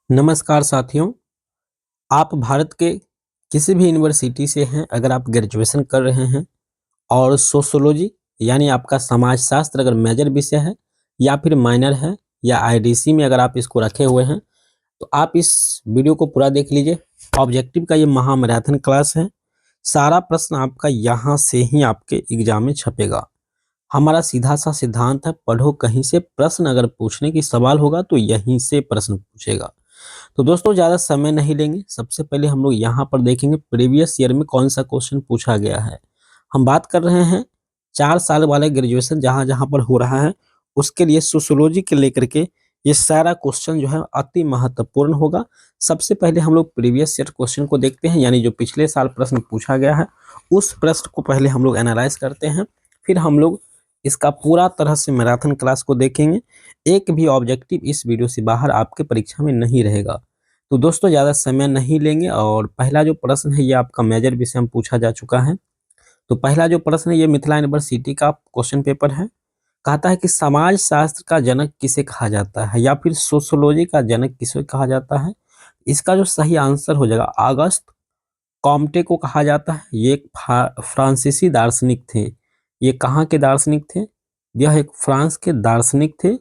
नमस्कार साथियों। आप भारत के किसी भी यूनिवर्सिटी से हैं, अगर आप ग्रेजुएशन कर रहे हैं और सोशियोलॉजी यानी आपका समाजशास्त्र अगर मेजर विषय है या फिर माइनर है या आईडीसी में अगर आप इसको रखे हुए हैं, तो आप इस वीडियो को पूरा देख लीजिए। ऑब्जेक्टिव का ये महामैराथन क्लास है। सारा प्रश्न आपका यहाँ से ही आपके एग्जाम में छपेगा। हमारा सीधा सा सिद्धांत है, पढ़ो कहीं से, प्रश्न अगर पूछने की सवाल होगा तो यहीं से प्रश्न पूछेगा। तो दोस्तों ज़्यादा समय नहीं लेंगे। सबसे पहले हम लोग यहाँ पर देखेंगे प्रीवियस ईयर में कौन सा क्वेश्चन पूछा गया है। हम बात कर रहे हैं 4 साल वाले ग्रेजुएशन जहाँ जहाँ पर हो रहा है, उसके लिए सोशियोलॉजी के लेकर के ये सारा क्वेश्चन जो है अति महत्वपूर्ण होगा। सबसे पहले हम लोग प्रीवियस ईयर क्वेश्चन को देखते हैं, यानी जो पिछले साल प्रश्न पूछा गया है उस प्रश्न को पहले हम लोग एनालाइज करते हैं। फिर हम लोग इसका पूरा तरह से मैराथन क्लास को देखेंगे। एक भी ऑब्जेक्टिव इस वीडियो से बाहर आपके परीक्षा में नहीं रहेगा। तो दोस्तों ज़्यादा समय नहीं लेंगे और पहला जो प्रश्न है ये आपका मेजर विषय में पूछा जा चुका है। तो पहला जो प्रश्न है ये मिथिला यूनिवर्सिटी का क्वेश्चन पेपर है। कहता है कि समाज शास्त्र का जनक किसे कहा जाता है या फिर सोशियोलॉजी का जनक किसे कहा जाता है। इसका जो सही आंसर हो जाएगा अगस्त कॉम्टे को कहा जाता है। ये एक फ्रांसीसी दार्शनिक थे। ये कहाँ के दार्शनिक थे? यह एक फ्रांस के दार्शनिक थे।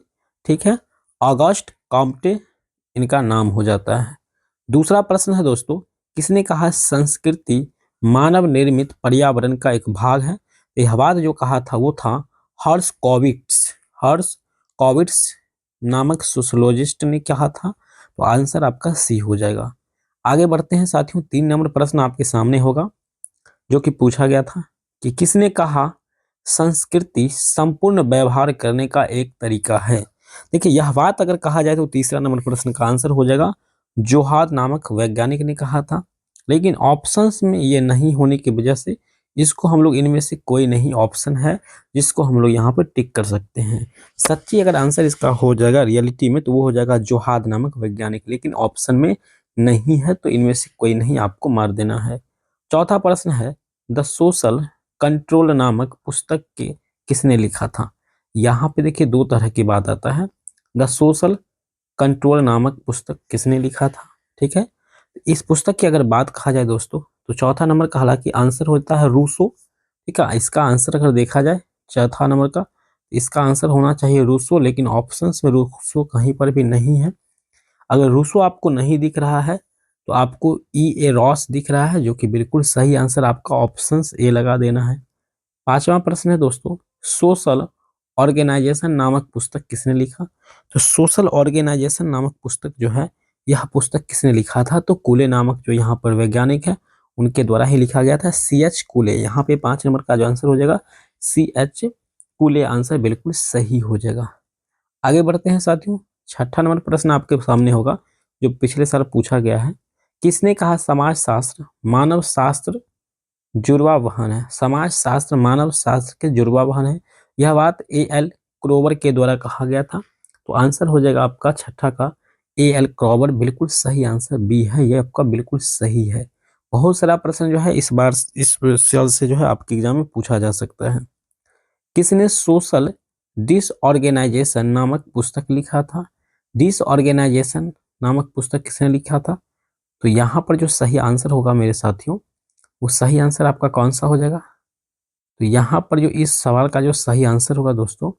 ठीक है, ऑगस्ट कॉम्टे इनका नाम हो जाता है। दूसरा प्रश्न है दोस्तों, किसने कहा संस्कृति मानव निर्मित पर्यावरण का एक भाग है। यह बात जो कहा था वो था हर्ष कॉविट्स। हर्ष कॉविट्स नामक सोशोलॉजिस्ट ने कहा था। तो आंसर आपका सी हो जाएगा। आगे बढ़ते हैं साथियों, 3 नंबर प्रश्न आपके सामने होगा जो कि पूछा गया था कि किसने कहा संस्कृति संपूर्ण व्यवहार करने का एक तरीका है। देखिए यह बात अगर कहा जाए तो तीसरा नंबर प्रश्न का आंसर हो जाएगा जोहार नामक वैज्ञानिक ने कहा था। लेकिन ऑप्शंस में ये नहीं होने की वजह से इसको हम लोग इनमें से कोई नहीं ऑप्शन है जिसको हम लोग यहाँ पर टिक कर सकते हैं। सच्ची अगर आंसर इसका हो जाएगा रियलिटी में तो वो हो जाएगा जोहार नामक वैज्ञानिक, लेकिन ऑप्शन में नहीं है तो इनमें से कोई नहीं, आपको मार देना है। चौथा प्रश्न है द सोशल कंट्रोल नामक पुस्तक के किसने लिखा था। यहाँ पे देखिए दो तरह की बात आता है। द सोशल कंट्रोल नामक पुस्तक किसने लिखा था, ठीक है। इस पुस्तक की अगर बात कहा जाए दोस्तों तो चौथा नंबर का हालांकि आंसर होता है रूसो। ठीक है, इसका आंसर अगर देखा जाए चौथा नंबर का, इसका आंसर होना चाहिए रूसो, लेकिन ऑप्शंस में रूसो कहीं पर भी नहीं है। अगर रूसो आपको नहीं दिख रहा है तो आपको ई ए रॉस दिख रहा है, जो कि बिल्कुल सही आंसर आपका ऑप्शन ए लगा देना है। पांचवा प्रश्न है दोस्तों, सोशल ऑर्गेनाइजेशन नामक पुस्तक किसने लिखा। तो सोशल ऑर्गेनाइजेशन नामक पुस्तक जो है यह पुस्तक किसने लिखा था, तो कूले नामक जो यहाँ पर वैज्ञानिक है उनके द्वारा ही लिखा गया था। सी एच कूले, यहाँ पे 5 नंबर का जो आंसर हो जाएगा सी एच कूले, आंसर बिल्कुल सही हो जाएगा। आगे बढ़ते हैं साथियों, छठा नंबर प्रश्न आपके सामने होगा जो पिछले साल पूछा गया है। किसने कहा समाज शास्त्र मानव शास्त्र जुड़वा वाहन है। समाज शास्त्र मानव शास्त्र के जुड़वा वाहन है। यह बात ए एल क्रोवर के द्वारा कहा गया था। तो आंसर हो जाएगा आपका छठा का ए एल क्रोवर, बिल्कुल सही आंसर बी है, यह आपका बिल्कुल सही है। बहुत सारा प्रश्न जो है इस बार इस साल से जो है आपके एग्जाम में पूछा जा सकता है। किसने सोशल डिसऑर्गेनाइजेशन नामक पुस्तक लिखा था। डिसऑर्गेनाइजेशन नामक पुस्तक किसने लिखा था। तो यहाँ पर जो सही आंसर होगा मेरे साथियों, वो सही आंसर आपका कौन सा हो जाएगा। तो यहाँ पर जो इस सवाल का जो सही आंसर होगा दोस्तों,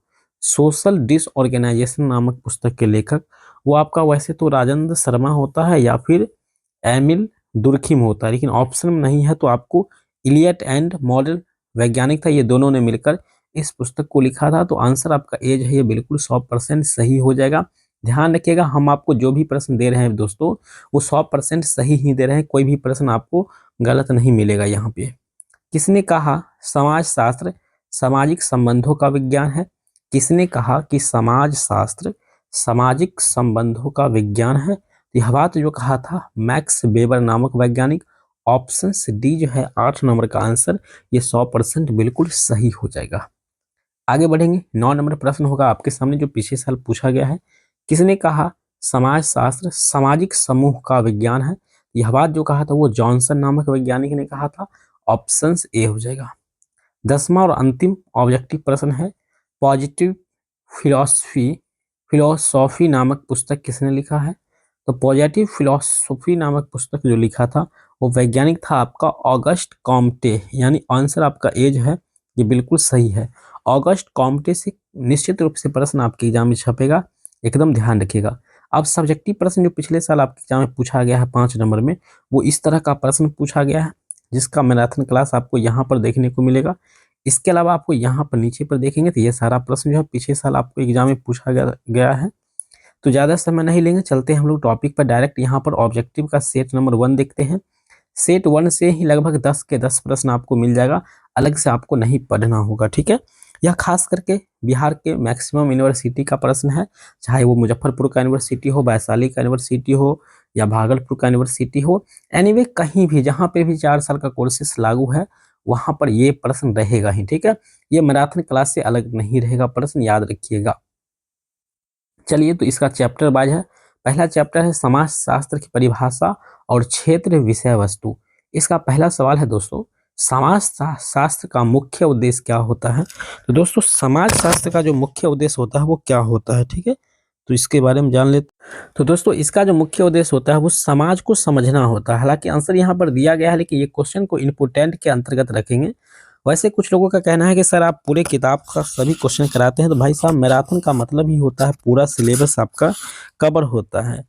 सोशल डिसऑर्गेनाइजेशन नामक पुस्तक के लेखक वो आपका वैसे तो राजेंद्र शर्मा होता है या फिर एमिल दुर्खिम होता है, लेकिन ऑप्शन में नहीं है तो आपको इलियट एंड मॉडल वैज्ञानिक था, ये दोनों ने मिलकर इस पुस्तक को लिखा था। तो आंसर आपका एज है ये बिल्कुल 100% सही हो जाएगा। ध्यान रखिएगा, हम आपको जो भी प्रश्न दे रहे हैं दोस्तों वो 100% सही ही दे रहे हैं, कोई भी प्रश्न आपको गलत नहीं मिलेगा यहाँ पे। किसने कहा समाज शास्त्र सामाजिक संबंधों का विज्ञान है। किसने कहा कि समाज शास्त्र सामाजिक संबंधों का विज्ञान है। यह बात जो कहा था मैक्स वेबर नामक वैज्ञानिक। ऑप्शन डी जो है 8 नंबर का आंसर, ये 100% बिल्कुल सही हो जाएगा। आगे बढ़ेंगे, 9 नंबर प्रश्न होगा आपके सामने जो पिछले साल पूछा गया है। किसने कहा समाज शास्त्र सामाजिक समूह का विज्ञान है। यह बात जो कहा था वो जॉनसन नामक वैज्ञानिक ने कहा था। ऑप्शन ए हो जाएगा। 10वां और अंतिम ऑब्जेक्टिव प्रश्न है, पॉजिटिव फिलॉसफी फिलॉसॉफी नामक पुस्तक किसने लिखा है। तो पॉजिटिव फिलॉसफी नामक पुस्तक जो लिखा था वो वैज्ञानिक था आपका ऑगस्ट कॉम्टे, यानी आंसर आपका एज है, ये बिल्कुल सही है। ऑगस्ट कॉम्टे से निश्चित रूप से प्रश्न आपके एग्जाम में छपेगा, एकदम ध्यान रखिएगा। अब सब्जेक्टिव प्रश्न जो पिछले साल आपके एग्जाम में पूछा गया है 5 नंबर में, वो इस तरह का प्रश्न पूछा गया है, जिसका मैराथन क्लास आपको यहाँ पर देखने को मिलेगा। इसके अलावा आपको यहाँ पर नीचे पर देखेंगे तो ये सारा प्रश्न जो है पिछले साल आपको एग्जाम में पूछा गया है। तो ज़्यादा समय नहीं लेंगे, चलते हैं हम लोग टॉपिक पर डायरेक्ट। यहाँ पर ऑब्जेक्टिव का सेट नंबर 1 देखते हैं। सेट 1 से ही लगभग 10 के 10 प्रश्न आपको मिल जाएगा, अलग से आपको नहीं पढ़ना होगा, ठीक है। यह खास करके बिहार के मैक्सिमम यूनिवर्सिटी का प्रश्न है, चाहे वो मुजफ्फरपुर का यूनिवर्सिटी हो, वैशाली का यूनिवर्सिटी हो या भागलपुर का यूनिवर्सिटी हो। एनीवे कहीं भी जहाँ पे भी 4 साल का कोर्सेस लागू है वहाँ पर ये प्रश्न रहेगा ही, ठीक है। ये मैराथन क्लास से अलग नहीं रहेगा प्रश्न, याद रखिएगा। चलिए, तो इसका चैप्टर वाइज है। पहला चैप्टर है समाज शास्त्र की परिभाषा और क्षेत्र विषय वस्तु। इसका पहला सवाल है दोस्तों, समाज शास्त्र का मुख्य उद्देश्य क्या होता है। तो दोस्तों समाज शास्त्र का जो मुख्य उद्देश्य होता है वो क्या होता है, ठीक है, तो इसके बारे में जान लेते। तो दोस्तों इसका जो मुख्य उद्देश्य होता है वो समाज को समझना होता है। हालांकि आंसर यहाँ पर दिया गया है, लेकिन ये क्वेश्चन को इम्पोर्टेंट के अंतर्गत रखेंगे। वैसे कुछ लोगों का कहना है कि सर आप पूरे किताब का सभी क्वेश्चन कराते हैं, तो भाई साहब मैराथन का मतलब ही होता है पूरा सिलेबस आपका कवर होता है।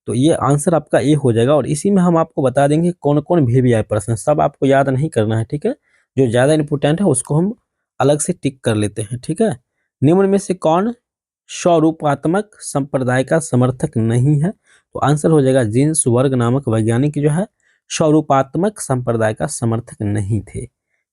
तो ये आंसर आपका ए हो जाएगा, और इसी में हम आपको बता देंगे कौन कौन VVI प्रश्न, सब आपको याद नहीं करना है, ठीक है। जो ज़्यादा इंपॉर्टेंट है उसको हम अलग से टिक कर लेते हैं, ठीक है। निम्न में से कौन स्वरूपात्मक संप्रदाय का समर्थक नहीं है। तो आंसर हो जाएगा जीन्स वर्ग नामक वैज्ञानिक जो है स्वरूपात्मक संप्रदाय का समर्थक नहीं थे।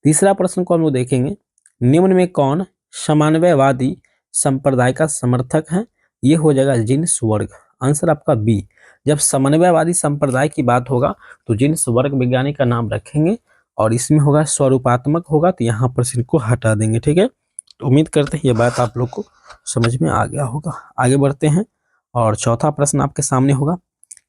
तीसरा प्रश्न को हम लोग देखेंगे, निम्न में कौन समन्वयवादी संप्रदाय का समर्थक है। ये हो जाएगा जीन्स वर्ग, आंसर आपका बी। जब समन्वयवादी संप्रदाय की बात होगा तो जीन्स वर्ग वैज्ञानिक का नाम रखेंगे, और इसमें होगा स्वरूपात्मक होगा तो यहाँ पर इनको हटा देंगे, ठीक है। तो उम्मीद करते हैं ये बात आप लोग को समझ में आ गया होगा। आगे बढ़ते हैं, और चौथा प्रश्न आपके सामने होगा,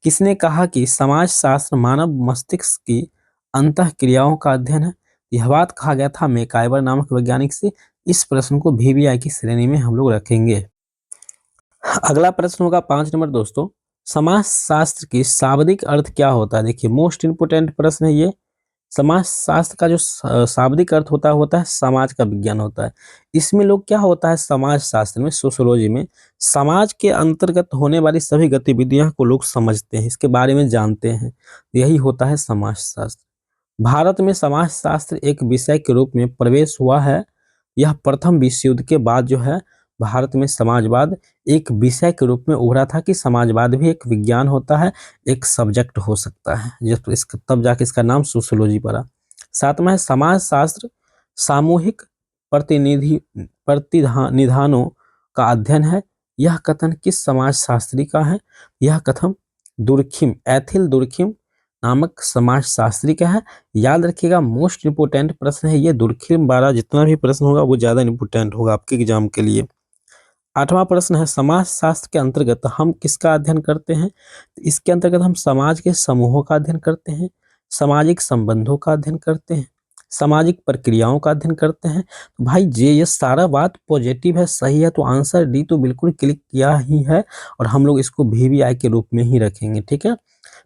किसने कहा कि समाज शास्त्र मानव मस्तिष्क की अंतः क्रियाओं का अध्ययन है। यह बात कहा गया था मैकाइवर नामक वैज्ञानिक से। इस प्रश्न को VVI की श्रेणी में हम लोग रखेंगे। अगला प्रश्न होगा 5 नंबर दोस्तों, समाज शास्त्र की शाब्दिक अर्थ क्या होता है। देखिए मोस्ट इंपोर्टेंट प्रश्न है ये। समाज शास्त्र का जो शाब्दिक अर्थ होता है समाज का विज्ञान होता है। इसमें लोग क्या होता है, समाज शास्त्र में, सोशियोलॉजी में, समाज के अंतर्गत होने वाली सभी गतिविधियां को लोग समझते हैं, इसके बारे में जानते हैं, यही होता है समाज शास्त्र। भारत में समाज शास्त्र एक विषय के रूप में प्रवेश हुआ है। यह प्रथम विश्व युद्ध के बाद जो है भारत में समाजवाद एक विषय के रूप में उभरा था कि समाजवाद भी एक विज्ञान होता है, एक सब्जेक्ट हो सकता है, जब इसका तब जाके इसका नाम सोशियोलॉजी पड़ा। सातवां है समाज शास्त्र सामूहिक प्रतिनिधानों का अध्ययन है। यह कथन किस समाज शास्त्री का है। यह कथन दुर्खिम, एथिल दुर्खिम नामक समाज शास्त्री का है। याद रखिएगा मोस्ट इंपोर्टेंट प्रश्न है ये, दुर्खिम वाला जितना भी प्रश्न होगा वो ज़्यादा इंपोर्टेंट होगा आपके एग्जाम के लिए। 8वां प्रश्न है, समाज शास्त्र के अंतर्गत हम किसका अध्ययन करते हैं। इसके अंतर्गत हम समाज के समूहों का अध्ययन करते हैं, सामाजिक संबंधों का अध्ययन करते हैं, सामाजिक प्रक्रियाओं का अध्ययन करते हैं। तो भाई ये सारा बात पॉजिटिव है, सही है, तो आंसर डी तो बिल्कुल क्लिक किया ही है, और हम लोग इसको VVI के रूप में ही रखेंगे, ठीक है।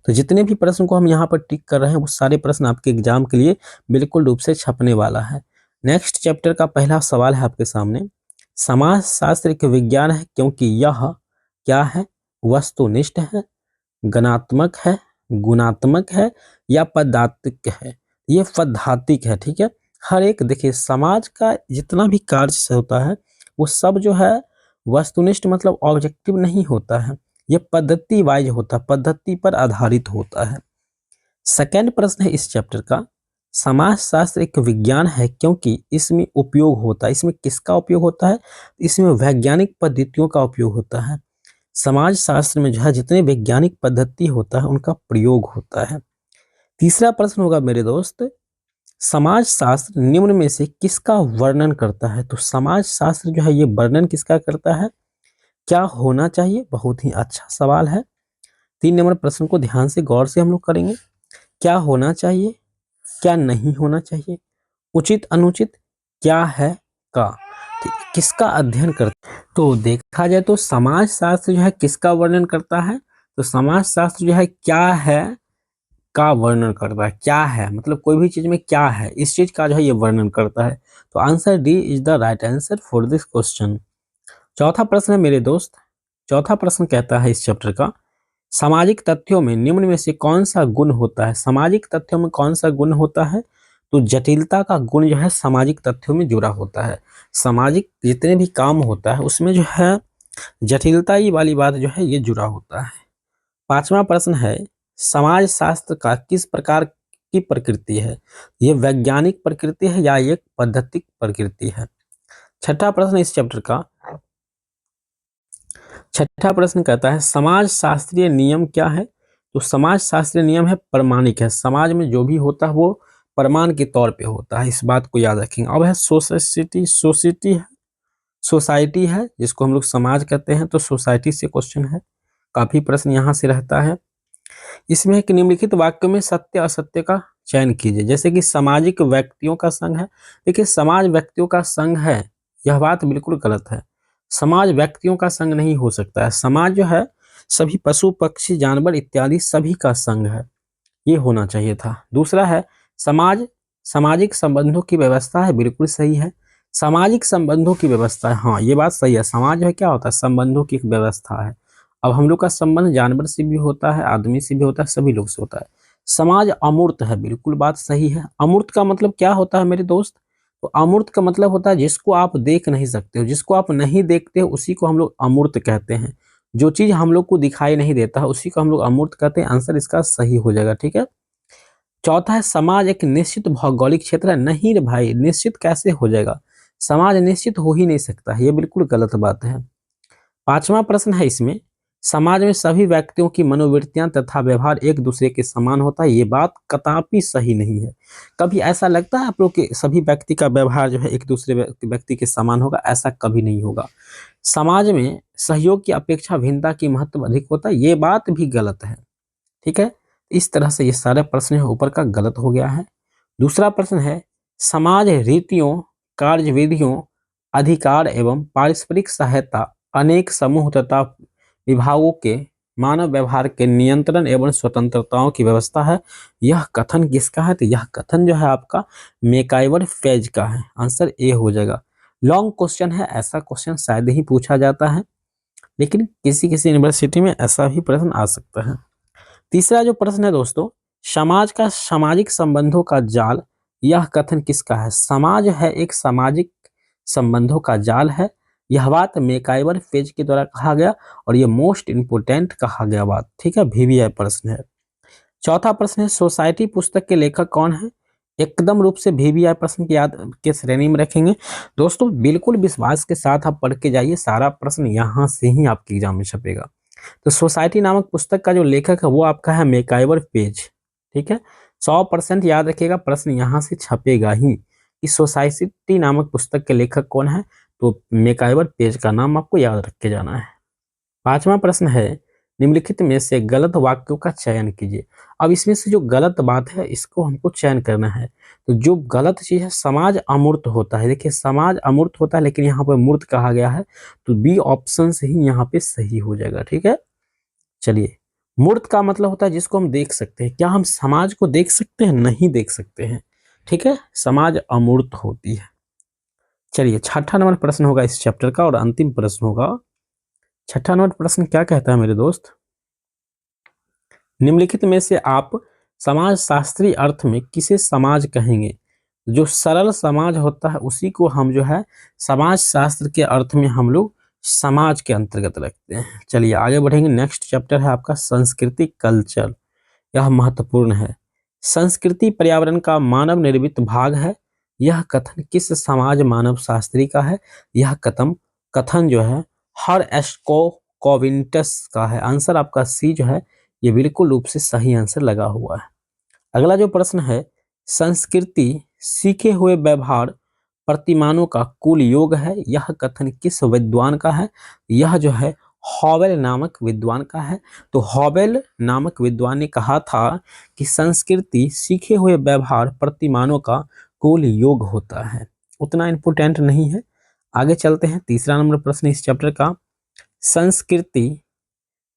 तो जितने भी प्रश्न को हम यहाँ पर टिक कर रहे हैं वो सारे प्रश्न आपके एग्जाम के लिए बिल्कुल रूप से छपने वाला है। नेक्स्ट चैप्टर का पहला सवाल है आपके सामने, समाज शास्त्र एक विज्ञान है क्योंकि यह क्या है, वस्तुनिष्ठ है, गणात्मक है, गुणात्मक है, या पदार्थिक है। ये पदार्थिक है, ठीक है। हर एक देखिए समाज का जितना भी कार्य होता है वो सब जो है वस्तुनिष्ठ मतलब ऑब्जेक्टिव नहीं होता है, ये पद्धति वाइज होता है, पद्धति पर आधारित होता है। सेकेंड प्रश्न है इस चैप्टर का, समाज शास्त्र एक विज्ञान है क्योंकि इसमें उपयोग होता है। इसमें किसका उपयोग होता है, इसमें वैज्ञानिक पद्धतियों का उपयोग होता है। समाज शास्त्र में जो है जितने वैज्ञानिक पद्धति होता है उनका प्रयोग होता है। तीसरा प्रश्न होगा मेरे दोस्त, समाज शास्त्र निम्न में से किसका वर्णन करता है। तो समाज शास्त्र जो है ये वर्णन किसका करता है, क्या होना चाहिए, बहुत ही अच्छा सवाल है। 3 नंबर प्रश्न को ध्यान से गौर से हम लोग करेंगे, क्या होना चाहिए, क्या नहीं होना चाहिए, उचित अनुचित, क्या है का, तो किसका अध्ययन करता है। तो देखा जाए तो समाज शास्त्र जो है किसका वर्णन करता है, तो समाजशास्त्र जो है क्या है का वर्णन करता है। क्या है मतलब कोई भी चीज में क्या है, इस चीज का जो है ये वर्णन करता है। तो answer D is the right answer for this question. चौथा प्रश्न है मेरे दोस्त। चौथा प्रश्न कहता है इस चैप्टर का, सामाजिक तथ्यों में निम्न में से कौन सा गुण होता है। सामाजिक तथ्यों में कौन सा गुण होता है, तो जटिलता का गुण जो है सामाजिक तथ्यों में जुड़ा होता है। सामाजिक जितने भी काम होता है उसमें जो है जटिलता ही वाली बात जो है ये जुड़ा होता है। पांचवा प्रश्न है, समाज शास्त्र का किस प्रकार की प्रकृति है। ये वैज्ञानिक प्रकृति है या एक पद्धतिक प्रकृति है। छठा प्रश्न इस चैप्टर का, छठा प्रश्न कहता है समाज शास्त्रीय नियम क्या है। तो समाज शास्त्रीय नियम है प्रमाणिक है। समाज में जो भी होता है वो प्रमाण के तौर पे होता है, इस बात को याद रखेंगे। अब है सोसाइटी, सोसाइटी है, सोसाइटी है जिसको हम लोग समाज कहते हैं, तो सोसाइटी से क्वेश्चन है, काफी प्रश्न यहाँ से रहता है। इसमें एक निम्नलिखित वाक्य में सत्य असत्य का चयन कीजिए। जैसे कि सामाजिक व्यक्तियों का संघ है। देखिए समाज व्यक्तियों का संघ है, यह बात बिल्कुल गलत है। समाज व्यक्तियों का संघ नहीं हो सकता है। समाज जो है सभी पशु पक्षी जानवर इत्यादि सभी का संघ है, ये होना चाहिए था। दूसरा है समाज सामाजिक संबंधों की व्यवस्था है, बिल्कुल सही है। सामाजिक संबंधों की व्यवस्था है, हाँ ये बात सही है। समाज जो है क्या होता है, संबंधों की एक व्यवस्था है। अब हम लोग का संबंध जानवर से भी होता है, आदमी से भी होता है, सभी लोग से होता है। समाज अमूर्त है, बिल्कुल बात सही है। अमूर्त का मतलब क्या होता है मेरे दोस्त, तो अमूर्त का मतलब होता है जिसको आप देख नहीं सकते हो, जिसको आप नहीं देखते हो उसी को हम लोग अमूर्त कहते हैं। जो चीज हम लोग को दिखाई नहीं देता है उसी को हम लोग अमूर्त कहते हैं। आंसर इसका सही हो जाएगा, ठीक है। चौथा है समाज एक निश्चित भौगोलिक क्षेत्र है। नहीं रे भाई, निश्चित कैसे हो जाएगा, समाज निश्चित हो ही नहीं सकता है, ये बिल्कुल गलत बात है। पांचवा प्रश्न है इसमें, समाज में सभी व्यक्तियों की मनोवृत्तियां तथा व्यवहार एक दूसरे के समान होता है। ये बात कदापि सही नहीं है। कभी ऐसा लगता है आप लोग के सभी व्यक्ति का व्यवहार जो है एक दूसरे व्यक्ति के समान होगा, ऐसा कभी नहीं होगा। समाज में सहयोग की अपेक्षा भिन्नता की महत्व अधिक होता है, ये बात भी गलत है, ठीक है। इस तरह से ये सारे प्रश्न ऊपर का गलत हो गया है। दूसरा प्रश्न है, समाज रीतियों, कार्यविधियों, अधिकार एवं पारस्परिक सहायता अनेक समूह तथा विभागों के मानव व्यवहार के नियंत्रण एवं स्वतंत्रताओं की व्यवस्था है। यह कथन किसका है, तो यह कथन जो है आपका मैकाइवर फेज का है। आंसर ए हो जाएगा। लॉन्ग क्वेश्चन है, ऐसा क्वेश्चन शायद ही पूछा जाता है, लेकिन किसी किसी यूनिवर्सिटी में ऐसा भी प्रश्न आ सकता है। तीसरा जो प्रश्न है दोस्तों, समाज का सामाजिक संबंधों का जाल, यह कथन किसका है। समाज है एक सामाजिक संबंधों का जाल है, यह बात मैकाइवर फेज के द्वारा कहा गया और ये मोस्ट इंपोर्टेंट कहा गया बात, ठीक है। VVI प्रश्न है। चौथा प्रश्न है, सोसाइटी पुस्तक के लेखक कौन है। एकदम रूप से VVI प्रश्न की याद के श्रेणी में रखेंगे दोस्तों, बिल्कुल विश्वास के साथ आप पढ़ के जाइए, सारा प्रश्न यहाँ से ही आपके एग्जाम में छपेगा। तो सोसाइटी नामक पुस्तक का जो लेखक है वो आपका है मैकाइवर पेज, ठीक है। 100% याद रखिएगा, प्रश्न यहाँ से छपेगा ही कि सोसाइटी नामक पुस्तक के लेखक कौन है, तो मैकाइवर पेज का नाम आपको याद रख के जाना है। पांचवा प्रश्न है, निम्नलिखित में से गलत वाक्यों का चयन कीजिए। अब इसमें से जो गलत बात है इसको हमको चयन करना है। तो जो गलत चीज है, समाज अमूर्त होता है। देखिए समाज अमूर्त होता है लेकिन यहाँ पर मूर्त कहा गया है, तो बी ऑप्शन से ही यहाँ पे सही हो जाएगा, ठीक है। चलिए, मूर्त का मतलब होता है जिसको हम देख सकते हैं। क्या हम समाज को देख सकते हैं, नहीं देख सकते हैं, ठीक है। समाज अमूर्त होती है। चलिए, छठा नंबर प्रश्न होगा इस चैप्टर का और अंतिम प्रश्न होगा। छठा नंबर प्रश्न क्या कहता है मेरे दोस्त, निम्नलिखित में से आप समाज शास्त्रीय अर्थ में किसे समाज कहेंगे। जो सरल समाज होता है उसी को हम जो है समाज शास्त्र के अर्थ में हम लोग समाज के अंतर्गत रखते हैं। चलिए आगे बढ़ेंगे। नेक्स्ट चैप्टर है आपका संस्कृति कल्चर, यह महत्वपूर्ण है। संस्कृति पर्यावरण का मानव निर्मित भाग है। यह कथन किस समाज मानव शास्त्री का है। यह कथन जो है हर एस्को कोविंटस का है। आंसर आपका सी जो है ये बिल्कुल रूप से सही आंसर लगा हुआ है। अगला जो प्रश्न है, संस्कृति सीखे हुए व्यवहार प्रतिमानों का कुल योग है। यह कथन किस विद्वान का है। यह जो है हॉवेल नामक विद्वान का है। तो हॉवेल नामक विद्वान ने कहा था कि संस्कृति सीखे हुए व्यवहार प्रतिमानों का कुल योग होता है। उतना इंपोर्टेंट नहीं है, आगे चलते हैं। तीसरा नंबर प्रश्न इस चैप्टर का, संस्कृति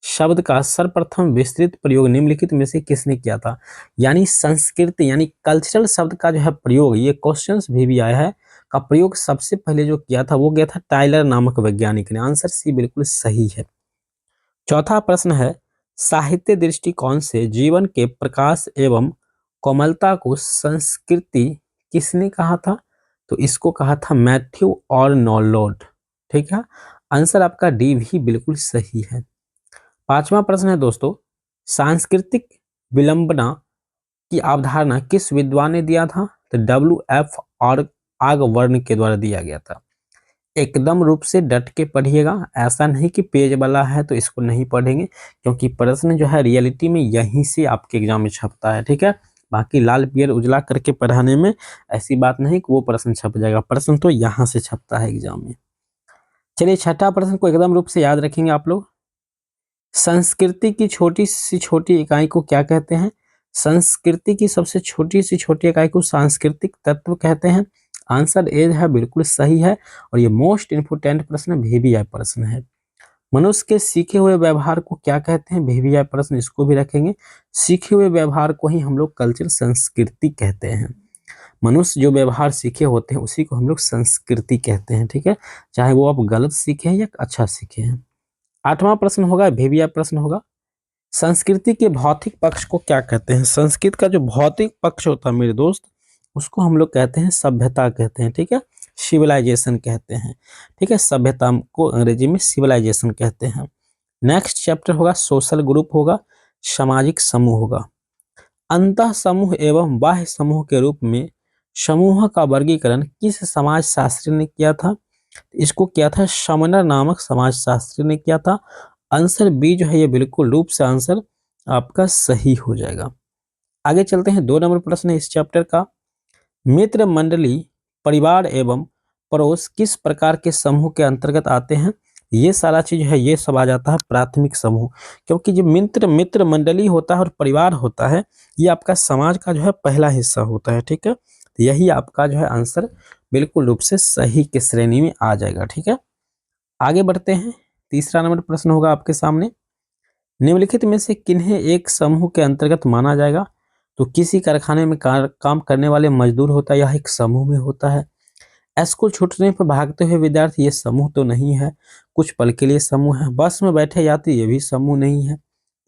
शब्द का सर्वप्रथम विस्तृत प्रयोग निम्नलिखित में से किसने किया था? यानी संस्कृति यानी कल्चरल शब्द का जो है प्रयोग, ये क्वेश्चंस भी आया है, का प्रयोग सबसे पहले जो किया था वो किया था टाइलर नामक वैज्ञानिक ने। आंसर सी बिल्कुल सही है। चौथा प्रश्न है, साहित्य दृष्टिकोण से जीवन के प्रकाश एवं कोमलता को संस्कृति किसने कहा था? तो इसको कहा था मैथ्यू और नॉलोड। ठीक है, आंसर आपका डी भी बिल्कुल सही है। पांचवा प्रश्न है दोस्तों, सांस्कृतिक विलंबना की अवधारणा किस विद्वान ने दिया था? तो WF और आगवर्न के द्वारा दिया गया था। एकदम रूप से डट के पढ़िएगा, ऐसा नहीं कि पेज वाला है तो इसको नहीं पढ़ेंगे, क्योंकि प्रश्न जो है रियलिटी में यहीं से आपके एग्जाम में छपता है। ठीक है, बाकी लाल पियर उजला करके पढ़ाने में ऐसी बात नहीं कि वो प्रश्न छप जाएगा, प्रश्न तो यहाँ से छपता है एग्जाम में। चलिए छठा प्रश्न को एकदम रूप से याद रखेंगे आप लोग। संस्कृति की छोटी सी छोटी इकाई को क्या कहते हैं? संस्कृति की सबसे छोटी सी छोटी इकाई को सांस्कृतिक तत्व कहते हैं। आंसर ए है बिल्कुल सही है, और ये मोस्ट इंपोर्टेंट प्रश्न VVI प्रश्न है। मनुष्य के सीखे हुए व्यवहार को क्या कहते हैं? VVI प्रश्न, इसको भी रखेंगे। सीखे हुए व्यवहार को ही हम लोग कल्चर संस्कृति कहते हैं। मनुष्य जो व्यवहार सीखे होते हैं उसी को हम लोग संस्कृति कहते हैं। ठीक है, चाहे वो आप गलत सीखे हैं या अच्छा सीखे हैं। आठवां प्रश्न होगा, VVI प्रश्न होगा, संस्कृति के भौतिक पक्ष को क्या कहते हैं? संस्कृत का जो भौतिक पक्ष होता है मेरे दोस्त, उसको हम लोग कहते हैं सभ्यता कहते हैं। ठीक है, सिविलाइजेशन कहते हैं। ठीक है, सभ्यता को अंग्रेजी में सिविलाइजेशन कहते हैं। नेक्स्ट चैप्टर होगा सोशल ग्रुप होगा, सामाजिक समूह होगा। अंतः समूह एवं बाह्य समूह के रूप में समूह का वर्गीकरण किस समाज शास्त्री ने किया था? इसको किया था समनर नामक समाज शास्त्री ने किया था। आंसर बी जो है ये बिल्कुल रूप से आंसर आपका सही हो जाएगा। आगे चलते हैं, 2 नंबर प्रश्न है इस चैप्टर का। मित्र मंडली, परिवार एवं पड़ोस किस प्रकार के समूह के अंतर्गत आते हैं? ये सारा चीज है, ये सब आ जाता है प्राथमिक समूह, क्योंकि जो मित्र मंडली होता है और परिवार होता है, ये आपका समाज का जो है पहला हिस्सा होता है। ठीक है, तो यही आपका जो है आंसर बिल्कुल रूप से सही के श्रेणी में आ जाएगा। ठीक है, आगे बढ़ते हैं। तीसरा नंबर प्रश्न होगा आपके सामने, निम्नलिखित में से किन्हें एक समूह के अंतर्गत माना जाएगा? तो किसी कारखाने में काम करने वाले मजदूर होता है, यह एक समूह में होता है। स्कूल छूटने पर भागते हुए विद्यार्थी, ये समूह तो नहीं है। कुछ पल के लिए समूह है। बस में बैठे यात्री, ये भी समूह नहीं है।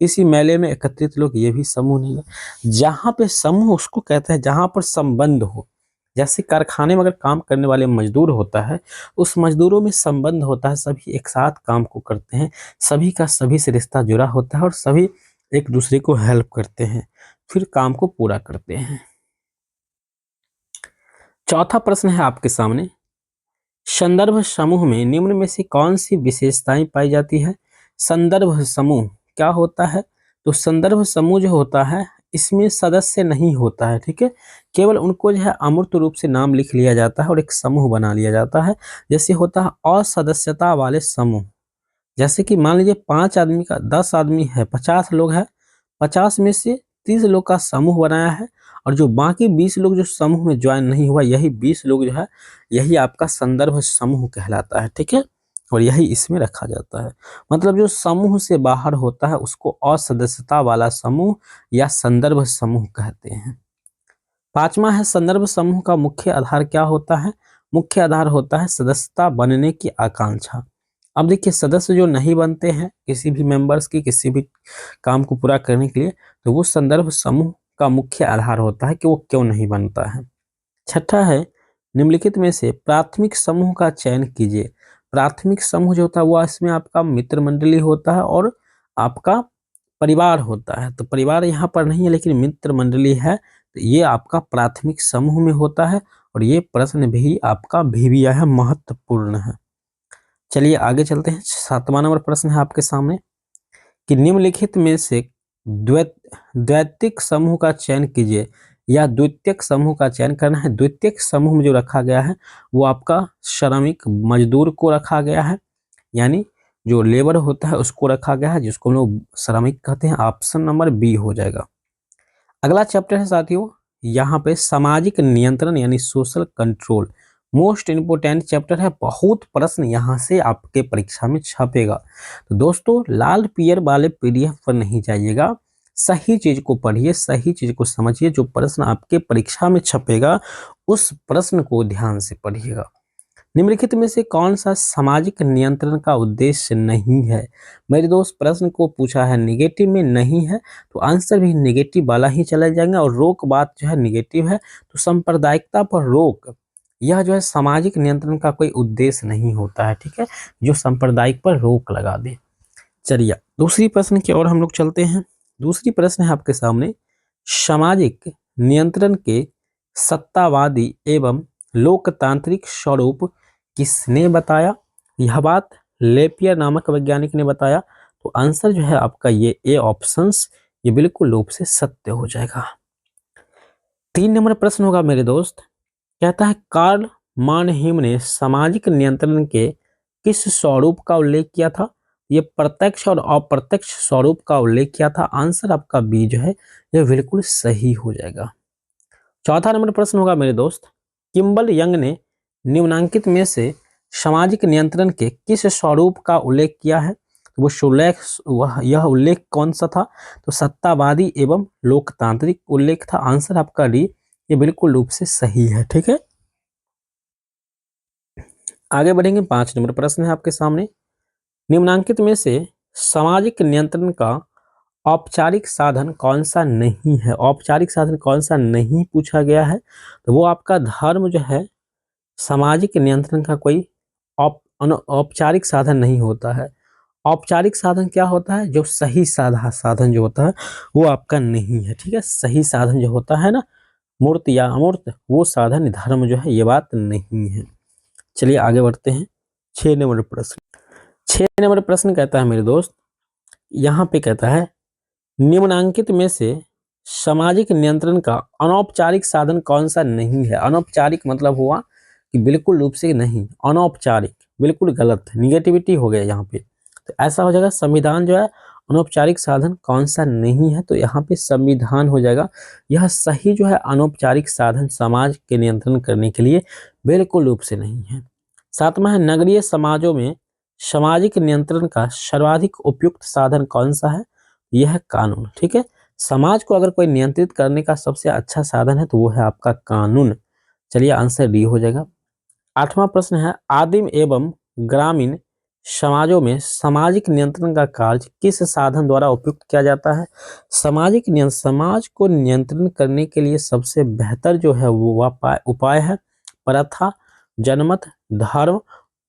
किसी मेले में एकत्रित लोग, ये भी समूह नहीं है। जहाँ पे समूह उसको कहते हैं जहाँ पर संबंध हो। जैसे कारखाने में अगर काम करने वाले मजदूर होता है, उस मजदूरों में संबंध होता है, सभी एक साथ काम को करते हैं, सभी का सभी से रिश्ता जुड़ा होता है और सभी एक दूसरे को हेल्प करते हैं, फिर काम को पूरा करते हैं। चौथा प्रश्न है आपके सामने, संदर्भ समूह में निम्न में से कौन सी विशेषताएं पाई जाती है? संदर्भ समूह क्या होता है? तो संदर्भ समूह जो होता है इसमें सदस्य नहीं होता है। ठीक है, केवल उनको जो है अमूर्त रूप से नाम लिख लिया जाता है और एक समूह बना लिया जाता है। जैसे होता है असदस्यता वाले समूह, जैसे कि मान लीजिए 5 आदमी का 10 आदमी है, 50 लोग है, 50 में से 30 लोग का समूह बनाया है, और जो बाकी 20 लोग जो समूह में ज्वाइन नहीं हुआ, यही 20 लोग जो है यही आपका संदर्भ समूह कहलाता है। ठीक है, और यही इसमें रखा जाता है। मतलब जो समूह से बाहर होता है उसको असदस्यता वाला समूह या संदर्भ समूह कहते हैं। पांचवा है, संदर्भ समूह का मुख्य आधार क्या होता है? मुख्य आधार होता है सदस्यता बनने की आकांक्षा। अब देखिए, सदस्य जो नहीं बनते हैं किसी भी मेंबर्स की किसी भी काम को पूरा करने के लिए, तो वो संदर्भ समूह का मुख्य आधार होता है कि वो क्यों नहीं बनता है। छठा है, निम्नलिखित में से प्राथमिक समूह का चयन कीजिए। प्राथमिक समूह जो होता है वो इसमें आपका मित्र मंडली होता है और आपका परिवार होता है। तो परिवार यहाँ पर नहीं है लेकिन मित्र मंडली है, तो ये आपका प्राथमिक समूह में होता है, और ये प्रश्न भी आपका VVI है, महत्वपूर्ण है। चलिए आगे चलते हैं। 7वां नंबर प्रश्न है आपके सामने कि निम्नलिखित में से द्वैतिक समूह का चयन कीजिए, या द्वितीयक समूह का चयन करना है। द्वितीयक समूह में जो रखा गया है वो आपका श्रमिक मजदूर को रखा गया है, यानी जो लेबर होता है उसको रखा गया है, जिसको हम लोग श्रमिक कहते हैं। ऑप्शन नंबर बी हो जाएगा। अगला चैप्टर है साथियों, यहाँ पे सामाजिक नियंत्रण यानी social control, most important chapter है, बहुत प्रश्न यहाँ से आपके परीक्षा में छपेगा। तो दोस्तों लाल पियर वाले पीडीएफ पर नहीं जाइएगा, सही चीज को पढ़िए, सही चीज को समझिए, जो प्रश्न आपके परीक्षा में छपेगा उस प्रश्न को ध्यान से पढ़िएगा। निम्नलिखित में से कौन सा सामाजिक नियंत्रण का उद्देश्य नहीं है? मेरे दोस्त प्रश्न को पूछा है निगेटिव में नहीं है, तो आंसर भी निगेटिव वाला ही चले जाएंगे। और रोक बात जो है निगेटिव है, तो सांप्रदायिकता पर रोक, यह जो है सामाजिक नियंत्रण का कोई उद्देश्य नहीं होता है, ठीक है, जो सांप्रदायिक पर रोक लगा दे। चलिए दूसरी प्रश्न की ओर हम लोग चलते हैं। दूसरी प्रश्न है आपके सामने, सामाजिक नियंत्रण के सत्तावादी एवं लोकतांत्रिक स्वरूप किसने बताया? यह बात लेपियर नामक वैज्ञानिक ने बताया। तो आंसर जो है आपका ये ए ऑप्शंस, ये बिल्कुल रूप से सत्य हो जाएगा। 3 नंबर प्रश्न होगा मेरे दोस्त, कहता है कार्ल मानहीम ने सामाजिक नियंत्रण के किस स्वरूप का उल्लेख किया था? ये प्रत्यक्ष और अप्रत्यक्ष स्वरूप का उल्लेख किया था। आंसर आपका बी जो है ये बिल्कुल सही हो जाएगा। चौथा नंबर प्रश्न होगा मेरे दोस्त, किम्बल यंग ने निम्नांकित में से सामाजिक नियंत्रण के किस स्वरूप का उल्लेख किया है? तो यह उल्लेख कौन सा था? तो सत्तावादी एवं लोकतांत्रिक उल्लेख था। आंसर आपका डी, ये बिल्कुल रूप से सही है, ठीक है। आगे बढ़ेंगे, 5 नंबर प्रश्न है आपके सामने, निम्नांकित में से सामाजिक नियंत्रण का औपचारिक साधन कौन सा नहीं है? औपचारिक साधन कौन सा नहीं पूछा गया है, तो वो आपका धर्म जो है सामाजिक नियंत्रण का कोई औपचारिक साधन नहीं होता है। औपचारिक साधन क्या होता है? जो सही साधन जो होता है वो आपका नहीं है, ठीक है। सही साधन जो होता है ना, मूर्त या अमूर्त, वो साधन धर्म जो है, ये बात नहीं है। चलिए आगे बढ़ते हैं। 6 नंबर प्रश्न, 6 नंबर प्रश्न कहता है मेरे दोस्त, यहाँ पे कहता है निम्नांकित में से सामाजिक नियंत्रण का अनौपचारिक साधन कौन सा नहीं है? अनौपचारिक मतलब हुआ कि बिल्कुल रूप से नहीं, अनौपचारिक बिल्कुल गलत, निगेटिविटी हो गया यहाँ पे। तो ऐसा हो जाएगा संविधान जो है अनौपचारिक साधन कौन सा नहीं है? तो यहाँ पे संविधान हो जाएगा। यह सही जो है अनौपचारिक साधन समाज के नियंत्रण करने के लिए बिल्कुल रूप से नहीं है। 7वां है नगरीय समाजों में सामाजिक नियंत्रण का सर्वाधिक उपयुक्त साधन कौन सा है? यह है कानून, ठीक है। समाज को अगर कोई नियंत्रित करने का सबसे अच्छा साधन है तो वो है आपका कानून। चलिए आंसर डी हो जाएगा। 8वां प्रश्न है आदिम एवं ग्रामीण समाजों में सामाजिक नियंत्रण का कार्य किस साधन द्वारा उपयुक्त किया जाता है? समाज को नियंत्रण करने के लिए सबसे बेहतर जो है वो उपाय है प्रथा, जनमत, धर्म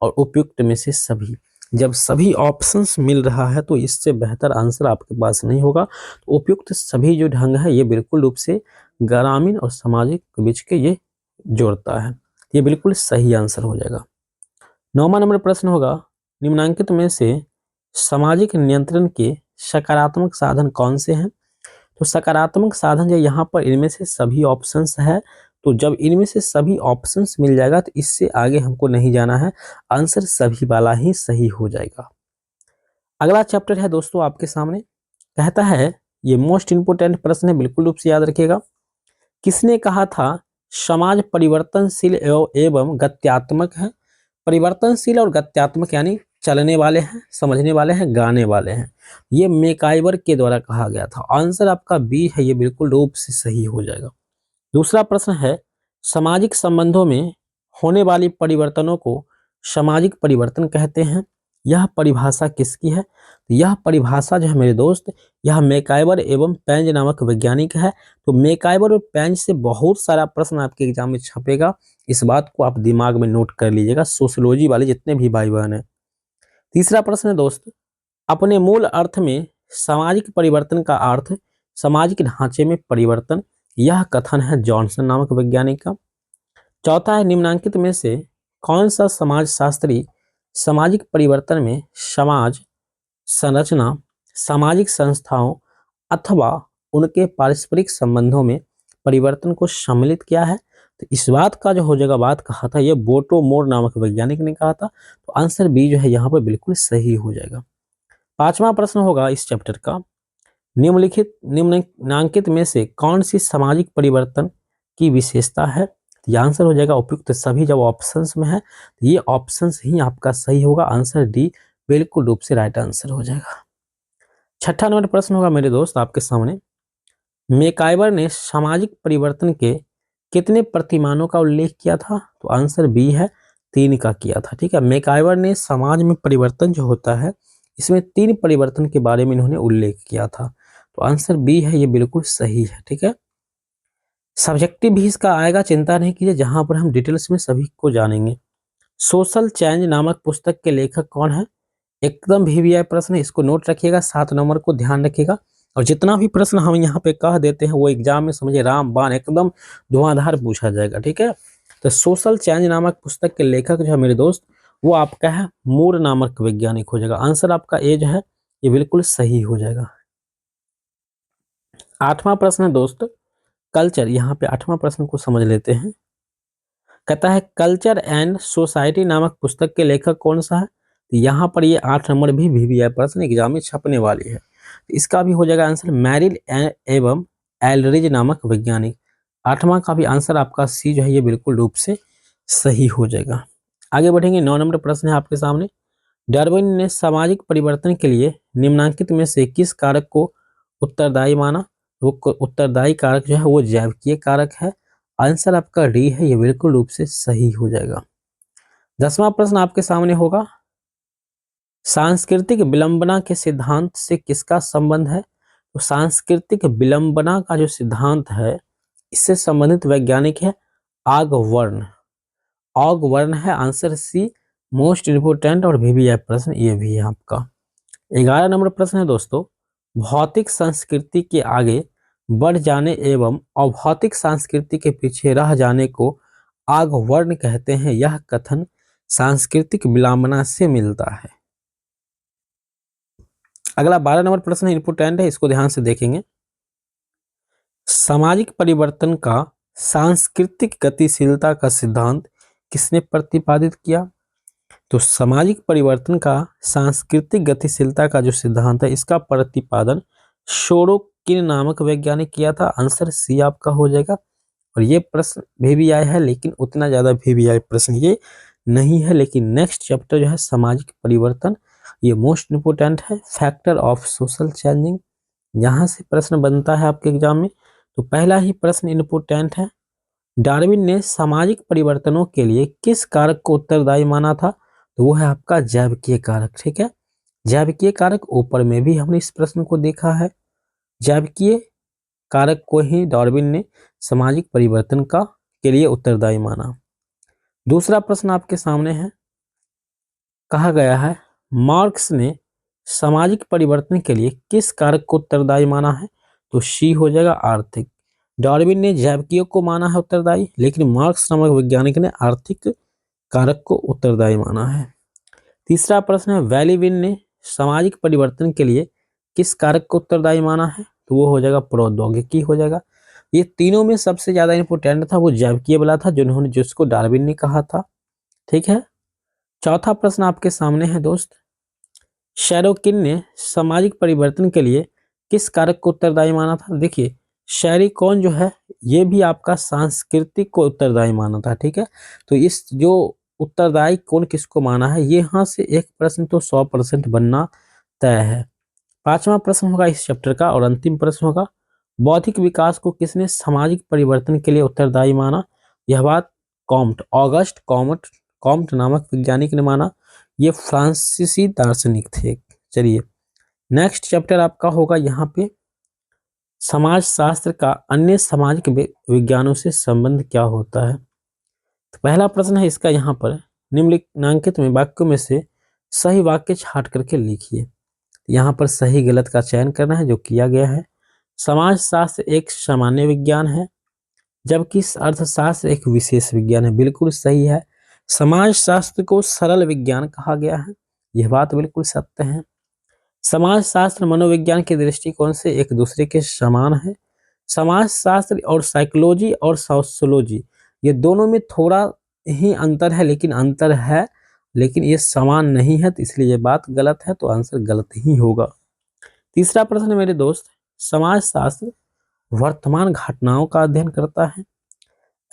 और उपयुक्त में से सभी। जब सभी ऑप्शंस मिल रहा है तो इससे बेहतर आंसर आपके पास नहीं होगा। तो उपयुक्त सभी जो ढंग है ये बिल्कुल रूप से ग्रामीण और सामाजिक के बीच के ये जोड़ता है, ये बिल्कुल सही आंसर हो जाएगा। 9वां नंबर प्रश्न होगा, निम्नांकित में से सामाजिक नियंत्रण के सकारात्मक साधन कौन से हैं? तो सकारात्मक साधन जो यहाँ पर इनमें से सभी ऑप्शंस है। तो जब इनमें से सभी ऑप्शंस मिल जाएगा तो इससे आगे हमको नहीं जाना है, आंसर सभी वाला ही सही हो जाएगा। अगला चैप्टर है दोस्तों आपके सामने, कहता है ये मोस्ट इंपोर्टेंट प्रश्न है, बिल्कुल रूप से याद रखिएगा। किसने कहा था समाज परिवर्तनशील एवं गत्यात्मक है? परिवर्तनशील और गत्यात्मक यानी चलने वाले हैं, समझने वाले हैं, गाने वाले हैं। ये मेकाइवर के द्वारा कहा गया था। आंसर आपका बी है, ये बिल्कुल रूप से सही हो जाएगा। दूसरा प्रश्न है सामाजिक संबंधों में होने वाली परिवर्तनों को सामाजिक परिवर्तन कहते हैं। यह परिभाषा किसकी है? यह परिभाषा जो है मेरे दोस्त, यह मेकाइवर एवं पेंज नामक वैज्ञानिक है। तो मेकाइवर और पेंज से बहुत सारा प्रश्न आपके एग्जाम में छपेगा, इस बात को आप दिमाग में नोट कर लीजिएगा, सोशियोलॉजी वाले जितने भी भाई बहन हैं। तीसरा प्रश्न है दोस्त, अपने मूल अर्थ में सामाजिक परिवर्तन का अर्थ सामाजिक ढांचे में परिवर्तन, यह कथन है जॉनसन नामक वैज्ञानिक का। चौथा है निम्नांकित में से कौन सा समाजशास्त्री सामाजिक परिवर्तन में समाज संरचना, सामाजिक संस्थाओं अथवा उनके पारस्परिक संबंधों में परिवर्तन को सम्मिलित किया है? तो इस बात का जो हो जाएगा बात कहा था ये बोटो मोर नामक वैज्ञानिक ने कहा था। तो आंसर बी जो है यहाँ पर बिल्कुल सही हो जाएगा। 5वां प्रश्न होगा इस चैप्टर का, निम्नलिखित निम्नांकित में से कौन सी सामाजिक परिवर्तन की विशेषता है? तो ये आंसर हो जाएगा उपयुक्त सभी। जब ऑप्शंस में है तो ये ऑप्शंस ही आपका सही होगा। आंसर डी बिल्कुल रूप से राइट आंसर हो जाएगा। छठा नंबर प्रश्न होगा मेरे दोस्त आपके सामने, मैकाइवर ने सामाजिक परिवर्तन के कितने प्रतिमानों का उल्लेख किया था? तो आंसर बी है 3 का किया था। ठीक है, मैकाइवर ने समाज में परिवर्तन जो होता है इसमें 3 परिवर्तन के बारे में इन्होंने उल्लेख किया था। तो आंसर बी है, ये बिल्कुल सही है। ठीक है, सब्जेक्टिव भी इसका आएगा, चिंता नहीं कीजिए, जहां पर हम डिटेल्स में सभी को जानेंगे। सोशल चेंज नामक पुस्तक के लेखक कौन है? एकदम वीवीआई प्रश्न है, इसको नोट रखिएगा, 7 नंबर को ध्यान रखिएगा। और जितना भी प्रश्न हम यहाँ पे कह देते हैं वो एग्जाम में समझिए रामबाण एकदम धुआंधार पूछा जाएगा। ठीक है, तो सोशल चेंज नामक पुस्तक के लेखक जो है मेरे दोस्त वो आपका है मूर नामक वैज्ञानिक हो जाएगा। आंसर आपका ए जो है ये बिल्कुल सही हो जाएगा। 8वां प्रश्न है दोस्त कल्चर, यहाँ पे 8वां प्रश्न को समझ लेते हैं। कहता है कल्चर एंड सोसाइटी नामक पुस्तक के लेखक कौन सा है? तो यहाँ पर ये 8 नंबर भी वीवीआई प्रश्न एग्जाम में छपने वाली है। तो इसका भी हो जाएगा आंसर मैरिल एवं एलरिज नामक वैज्ञानिक। 8वां का भी आंसर आपका सी जो है ये बिल्कुल रूप से सही हो जाएगा। आगे बढ़ेंगे, 9 नंबर प्रश्न है आपके सामने। डार्विन ने सामाजिक परिवर्तन के लिए निम्नलिखित में से किस कारक को उत्तरदायी माना? वो उत्तरदायी कारक जो है वो जैविकीय कारक है। आंसर आपका डी है, ये बिल्कुल रूप से सही हो जाएगा। 10वां प्रश्न आपके सामने होगा, सांस्कृतिक विलंबना के सिद्धांत से किसका संबंध है? तो सांस्कृतिक विलंबना का जो सिद्धांत है इससे संबंधित वैज्ञानिक है आगवर्न। ऑगवर्न है आंसर सी, मोस्ट इंपोर्टेंट और वीवीआई प्रश्न ये भी है आपका। 11 नंबर प्रश्न है दोस्तों, भौतिक संस्कृति के आगे बढ़ जाने एवं अभौतिक संस्कृति के पीछे रह जाने को आगवर्ण कहते हैं। यह कथन सांस्कृतिक विलंबना से मिलता है। अगला 12 नंबर प्रश्न इंपोर्टेंट है, इसको ध्यान से देखेंगे। सामाजिक परिवर्तन का सांस्कृतिक गतिशीलता का सिद्धांत किसने प्रतिपादित किया? तो सामाजिक परिवर्तन का सांस्कृतिक गतिशीलता का जो सिद्धांत है इसका प्रतिपादन सोरोकिन नामक वैज्ञानिक किया था। आंसर सी आपका हो जाएगा। और ये प्रश्न वीवीआई है लेकिन उतना ज्यादा वीवीआई प्रश्न ये नहीं है, लेकिन नेक्स्ट चैप्टर जो है सामाजिक परिवर्तन ये मोस्ट इंपोर्टेंट है। फैक्टर ऑफ सोशल चेंजिंग यहाँ से प्रश्न बनता है आपके एग्जाम में। तो पहला ही प्रश्न इंपोर्टेंट है, डार्विन ने सामाजिक परिवर्तनों के लिए किस कारक को उत्तरदायी माना था? तो वो है आपका जैविकीय कारक। ठीक है, जैविकीय कारक ऊपर में भी हमने इस प्रश्न को देखा है, जैविकीय कारक को ही डार्विन ने सामाजिक परिवर्तन का के लिए उत्तरदायी माना। दूसरा प्रश्न आपके सामने है, कहा गया है मार्क्स ने सामाजिक परिवर्तन के लिए किस कारक को उत्तरदायी माना है? तो सी हो जाएगा आर्थिक। डार्विन ने जैविकीय को माना है उत्तरदायी, लेकिन मार्क्स नामक वैज्ञानिक ने आर्थिक कारक को उत्तरदायी माना है। तीसरा प्रश्न है, वैलीविन ने सामाजिक परिवर्तन के लिए किस कारक को उत्तरदायी माना है? तो वो हो जाएगा प्रौद्योगिकी हो जाएगा। ये तीनों में सबसे ज्यादा इंपोर्टेंट था वो जैविकीय वाला था जिन्होंने जिसको डार्विन ने कहा था। ठीक है, चौथा प्रश्न आपके सामने है दोस्त, शेरोकिन ने सामाजिक परिवर्तन के लिए किस कारक को उत्तरदायी माना था? देखिए शेरिकॉन जो है ये भी आपका सांस्कृतिक को उत्तरदायी माना था। ठीक है, तो इस जो उत्तरदायी कौन किसको माना है ये यहाँ से एक प्रश्न तो 100% बनना तय है। 5वां प्रश्न होगा इस चैप्टर का और अंतिम प्रश्न होगा, बौद्धिक विकास को किसने सामाजिक परिवर्तन के लिए उत्तरदायी माना? यह बात ऑगस्ट कॉम्ट नामक वैज्ञानिक ने माना। ये फ्रांसीसी दार्शनिक थे। चलिए नेक्स्ट चैप्टर आपका होगा यहाँ पे समाजशास्त्र का अन्य सामाजिक विज्ञानों से संबंध क्या होता है। तो पहला प्रश्न है इसका यहाँ पर, निम्नलिखित में वाक्यों में से सही वाक्य छांट करके लिखिए। यहाँ पर सही गलत का चयन करना है जो किया गया है। समाजशास्त्र एक सामान्य विज्ञान है जबकि अर्थशास्त्र एक विशेष विज्ञान है। बिल्कुल सही है, समाजशास्त्र को सरल विज्ञान कहा गया है, यह बात बिल्कुल सत्य है। समाजशास्त्र मनोविज्ञान के दृष्टिकोण से एक दूसरे के समान है। समाजशास्त्र और साइकोलॉजी और सोशियोलॉजी ये दोनों में थोड़ा ही अंतर है, लेकिन अंतर है, लेकिन ये समान नहीं है, तो इसलिए ये बात गलत है, तो आंसर गलत ही होगा। तीसरा प्रश्न है मेरे दोस्त, समाजशास्त्र वर्तमान घटनाओं का अध्ययन करता है।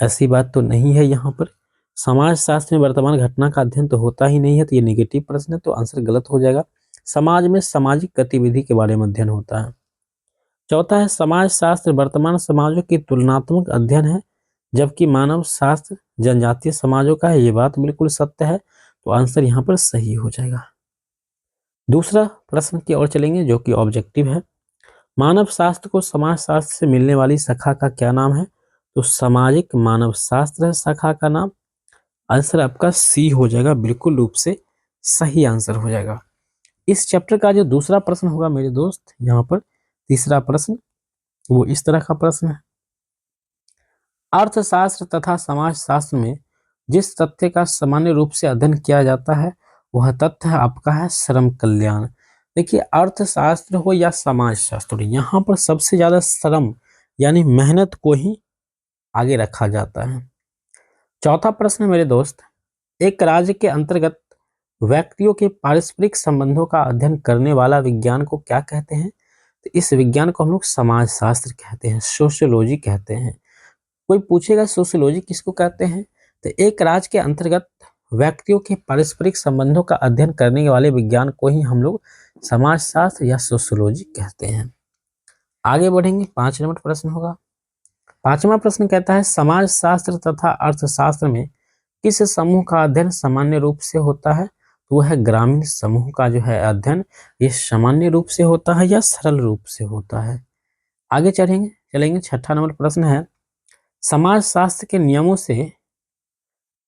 ऐसी बात तो नहीं है यहाँ पर। समाज शास्त्र में वर्तमान घटना का अध्ययन तो होता ही नहीं है, तो ये नेगेटिव प्रश्न है, तो आंसर गलत हो जाएगा। समाज में सामाजिक गतिविधि के बारे में अध्ययन होता है। चौथा है समाज शास्त्र वर्तमान समाजों की तुलनात्मक अध्ययन है, जबकि मानव शास्त्र जनजातीय समाजों का है। ये बात बिल्कुल सत्य है, तो आंसर यहाँ पर सही हो जाएगा। दूसरा प्रश्न की ओर चलेंगे जो कि ऑब्जेक्टिव है। मानव शास्त्र को समाज शास्त्र से मिलने वाली शाखा का क्या नाम है? तो सामाजिक मानव शास्त्र है शाखा का नाम। आंसर आपका सी हो जाएगा, बिल्कुल रूप से सही आंसर हो जाएगा। इस चैप्टर का जो दूसरा प्रश्न होगा मेरे दोस्त, यहाँ पर तीसरा प्रश्न वो इस तरह का प्रश्न है। अर्थशास्त्र तथा समाजशास्त्र में जिस तथ्य का सामान्य रूप से अध्ययन किया जाता है वह तथ्य आपका है श्रम कल्याण। देखिए, अर्थशास्त्र हो या समाजशास्त्र हो, यहाँ पर सबसे ज्यादा श्रम यानी मेहनत को ही आगे रखा जाता है। चौथा प्रश्न मेरे दोस्त, एक राज्य के अंतर्गत व्यक्तियों के पारस्परिक संबंधों का अध्ययन करने वाला विज्ञान को क्या कहते हैं? तो इस विज्ञान को हम लोग समाजशास्त्र कहते हैं, सोशियोलॉजी कहते हैं। कोई पूछेगा सोशियोलॉजी किसको कहते हैं, तो एक राज्य के अंतर्गत व्यक्तियों के पारस्परिक संबंधों का अध्ययन करने वाले विज्ञान को ही हम लोग समाजशास्त्र या सोशियोलॉजी कहते हैं। आगे बढ़ेंगे, 5 नंबर प्रश्न होगा। 5वां प्रश्न कहता है समाजशास्त्र तथा अर्थशास्त्र में किस समूह का अध्ययन सामान्य रूप से होता है? तो वह है ग्रामीण समूह का जो है अध्ययन, ये सामान्य रूप से होता है या सरल रूप से होता है। आगे चलेंगे 6ठा नंबर प्रश्न है, समाजशास्त्र के नियमों से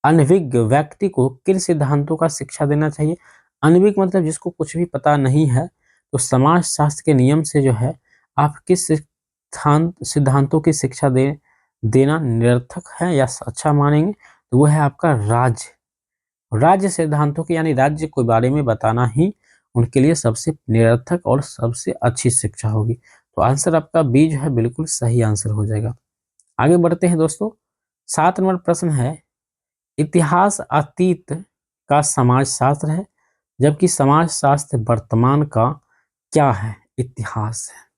अनभिज्ञ व्यक्ति को किन सिद्धांतों का शिक्षा देना चाहिए? अनभिज्ञ मतलब जिसको कुछ भी पता नहीं है, तो समाजशास्त्र के नियम से जो है आप किस सिद्धांतों की शिक्षा देना निरर्थक है या अच्छा मानेंगे? तो वह है आपका राज्य सिद्धांतों के, यानी राज्य के बारे में बताना ही उनके लिए सबसे निरर्थक और सबसे अच्छी शिक्षा होगी। तो आंसर आपका बी जो है बिल्कुल सही आंसर हो जाएगा। आगे बढ़ते हैं दोस्तों, 7 नंबर प्रश्न है, इतिहास अतीत का समाजशास्त्र है, जबकि समाजशास्त्र वर्तमान का क्या है? इतिहास है।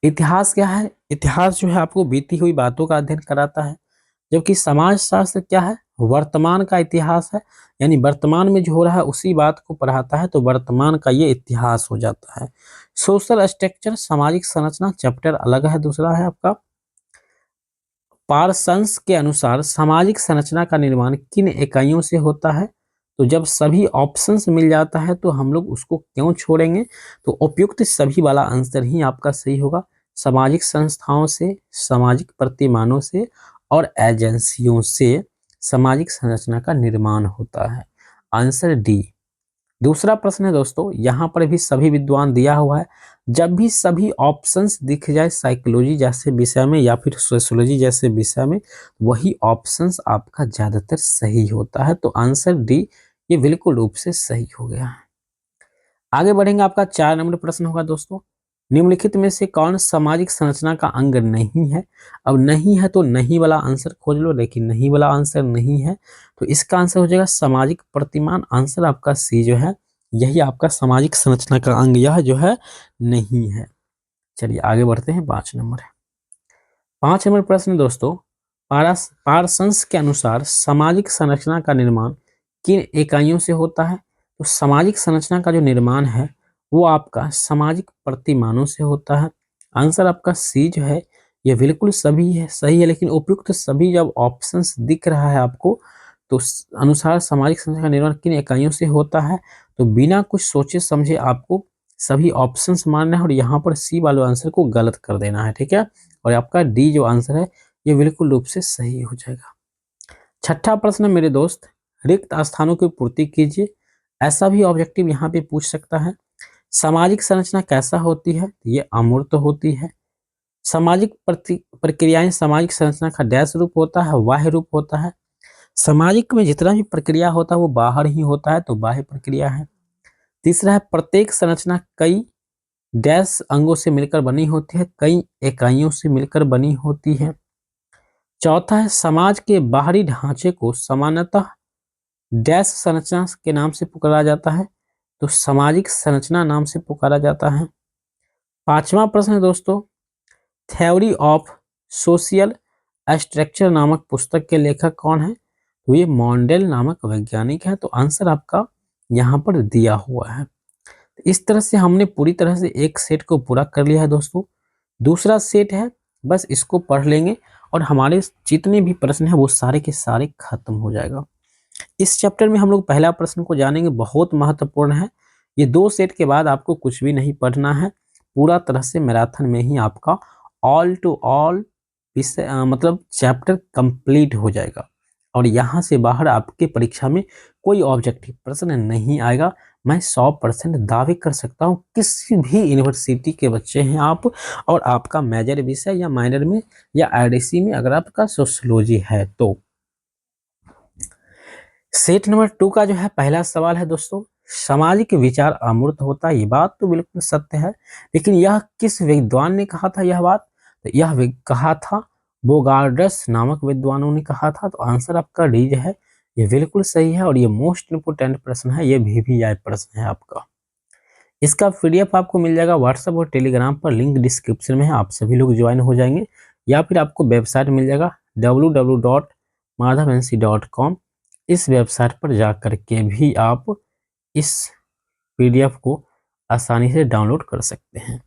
इतिहास क्या है? इतिहास जो है आपको बीती हुई बातों का अध्ययन कराता है, जबकि समाजशास्त्र क्या है? वर्तमान का इतिहास है, यानी वर्तमान में जो हो रहा है उसी बात को पढ़ाता है, तो वर्तमान का ये इतिहास हो जाता है। सोशल स्ट्रक्चर सामाजिक संरचना चैप्टर अलग है, दूसरा है आपका। पार्सन्स के अनुसार सामाजिक संरचना का निर्माण किन इकाइयों से होता है? तो जब सभी ऑप्शंस मिल जाता है तो हम लोग उसको क्यों छोड़ेंगे? तो उपयुक्त सभी वाला आंसर ही आपका सही होगा। सामाजिक संस्थाओं से, सामाजिक प्रतिमानों से और एजेंसियों से सामाजिक संरचना का निर्माण होता है। Answer D. दूसरा प्रश्न है दोस्तों, यहाँ पर भी सभी विद्वान दिया हुआ है, जब भी सभी ऑप्शंस दिख जाए साइकोलॉजी जैसे विषय में या फिर सोशियोलॉजी जैसे विषय में, वही ऑप्शंस आपका ज्यादातर सही होता है। तो आंसर डी ये बिल्कुल रूप से सही हो गया है। आगे बढ़ेंगे, आपका 4 नंबर प्रश्न होगा दोस्तों, निम्नलिखित में से कौन सामाजिक संरचना का अंग नहीं है? अब नहीं है तो नहीं वाला आंसर खोज लो, लेकिन नहीं वाला आंसर नहीं है, तो इसका आंसर हो जाएगा सामाजिक प्रतिमान। आंसर आपका सी जो है, यही आपका सामाजिक संरचना का अंग यह जो है नहीं है। चलिए आगे बढ़ते हैं, 5 नंबर है। 5 नंबर प्रश्न दोस्तों, पारसंस के अनुसार सामाजिक संरचना का निर्माण किन इकाइयों से होता है? तो सामाजिक संरचना का जो निर्माण है वो आपका सामाजिक प्रतिमानों से होता है। आंसर आपका सी जो है ये बिल्कुल सभी है, सही है, लेकिन उपयुक्त सभी जब ऑप्शंस दिख रहा है आपको, तो अनुसार सामाजिक संरचना का निर्माण किन इकाइयों से होता है, तो बिना कुछ सोचे समझे आपको सभी ऑप्शंस मानना है और यहाँ पर सी वाले आंसर को गलत कर देना है, ठीक है। और आपका डी जो आंसर है ये बिल्कुल रूप से सही हो जाएगा। 6ठा प्रश्न मेरे दोस्त, रिक्त स्थानों की पूर्ति कीजिए। ऐसा भी ऑब्जेक्टिव यहाँ पे पूछ सकता है। सामाजिक संरचना कैसा होती है? ये अमूर्त होती है। सामाजिक प्रक्रियाएं सामाजिक संरचना का डैश रूप होता है, बाह्य रूप होता है। सामाजिक में जितना भी प्रक्रिया होता है वो बाहर ही होता है, तो बाह्य प्रक्रिया है। तीसरा है प्रत्येक संरचना कई डैश अंगों से मिलकर बनी होती है, कई इकाइयों से मिलकर बनी होती है। चौथा है समाज के बाहरी ढांचे को सामान्यतः डैश संरचना के नाम से पुकारा जाता है, तो सामाजिक संरचना नाम से पुकारा जाता है। 5वां प्रश्न है दोस्तों, थ्योरी ऑफ सोशल स्ट्रक्चर नामक पुस्तक के लेखक कौन है? तो ये मॉन्डेल नामक वैज्ञानिक है। तो आंसर आपका यहाँ पर दिया हुआ है। इस तरह से हमने पूरी तरह से एक सेट को पूरा कर लिया है दोस्तों। दूसरा सेट है, बस इसको पढ़ लेंगे और हमारे जितने भी प्रश्न हैं वो सारे के सारे खत्म हो जाएगा। इस चैप्टर में हम लोग पहला प्रश्न को जानेंगे, बहुत महत्वपूर्ण है। ये 2 सेट के बाद आपको कुछ भी नहीं पढ़ना है, पूरा तरह से मैराथन में ही आपका ऑल टू ऑल मतलब चैप्टर कंप्लीट हो जाएगा और यहाँ से बाहर आपके परीक्षा में कोई ऑब्जेक्टिव प्रश्न नहीं आएगा। मैं 100% दावे कर सकता हूँ। किसी भी यूनिवर्सिटी के बच्चे हैं आप और आपका मेजर विषय या माइनर में या आईडीसी में अगर आपका सोशियोलॉजी है तो। सेट नंबर 2 का जो है पहला सवाल है दोस्तों, सामाजिक विचार अमूर्त होता है। ये बात तो बिल्कुल सत्य है, लेकिन यह किस विद्वान ने कहा था यह बात? तो यह कहा था बोगार्डस नामक विद्वानों ने कहा था। तो आंसर आपका डी जो है ये बिल्कुल सही है और ये मोस्ट इंपोर्टेंट प्रश्न है, ये VVI प्रश्न है आपका। इसका PDF आपको मिल जाएगा व्हाट्सएप और टेलीग्राम पर, लिंक डिस्क्रिप्शन में है, आप सभी लोग ज्वाइन हो जाएंगे या फिर आपको वेबसाइट मिल जाएगा www.madhavansi.com। इस वेबसाइट पर जा करके भी आप इस PDF को आसानी से डाउनलोड कर सकते हैं।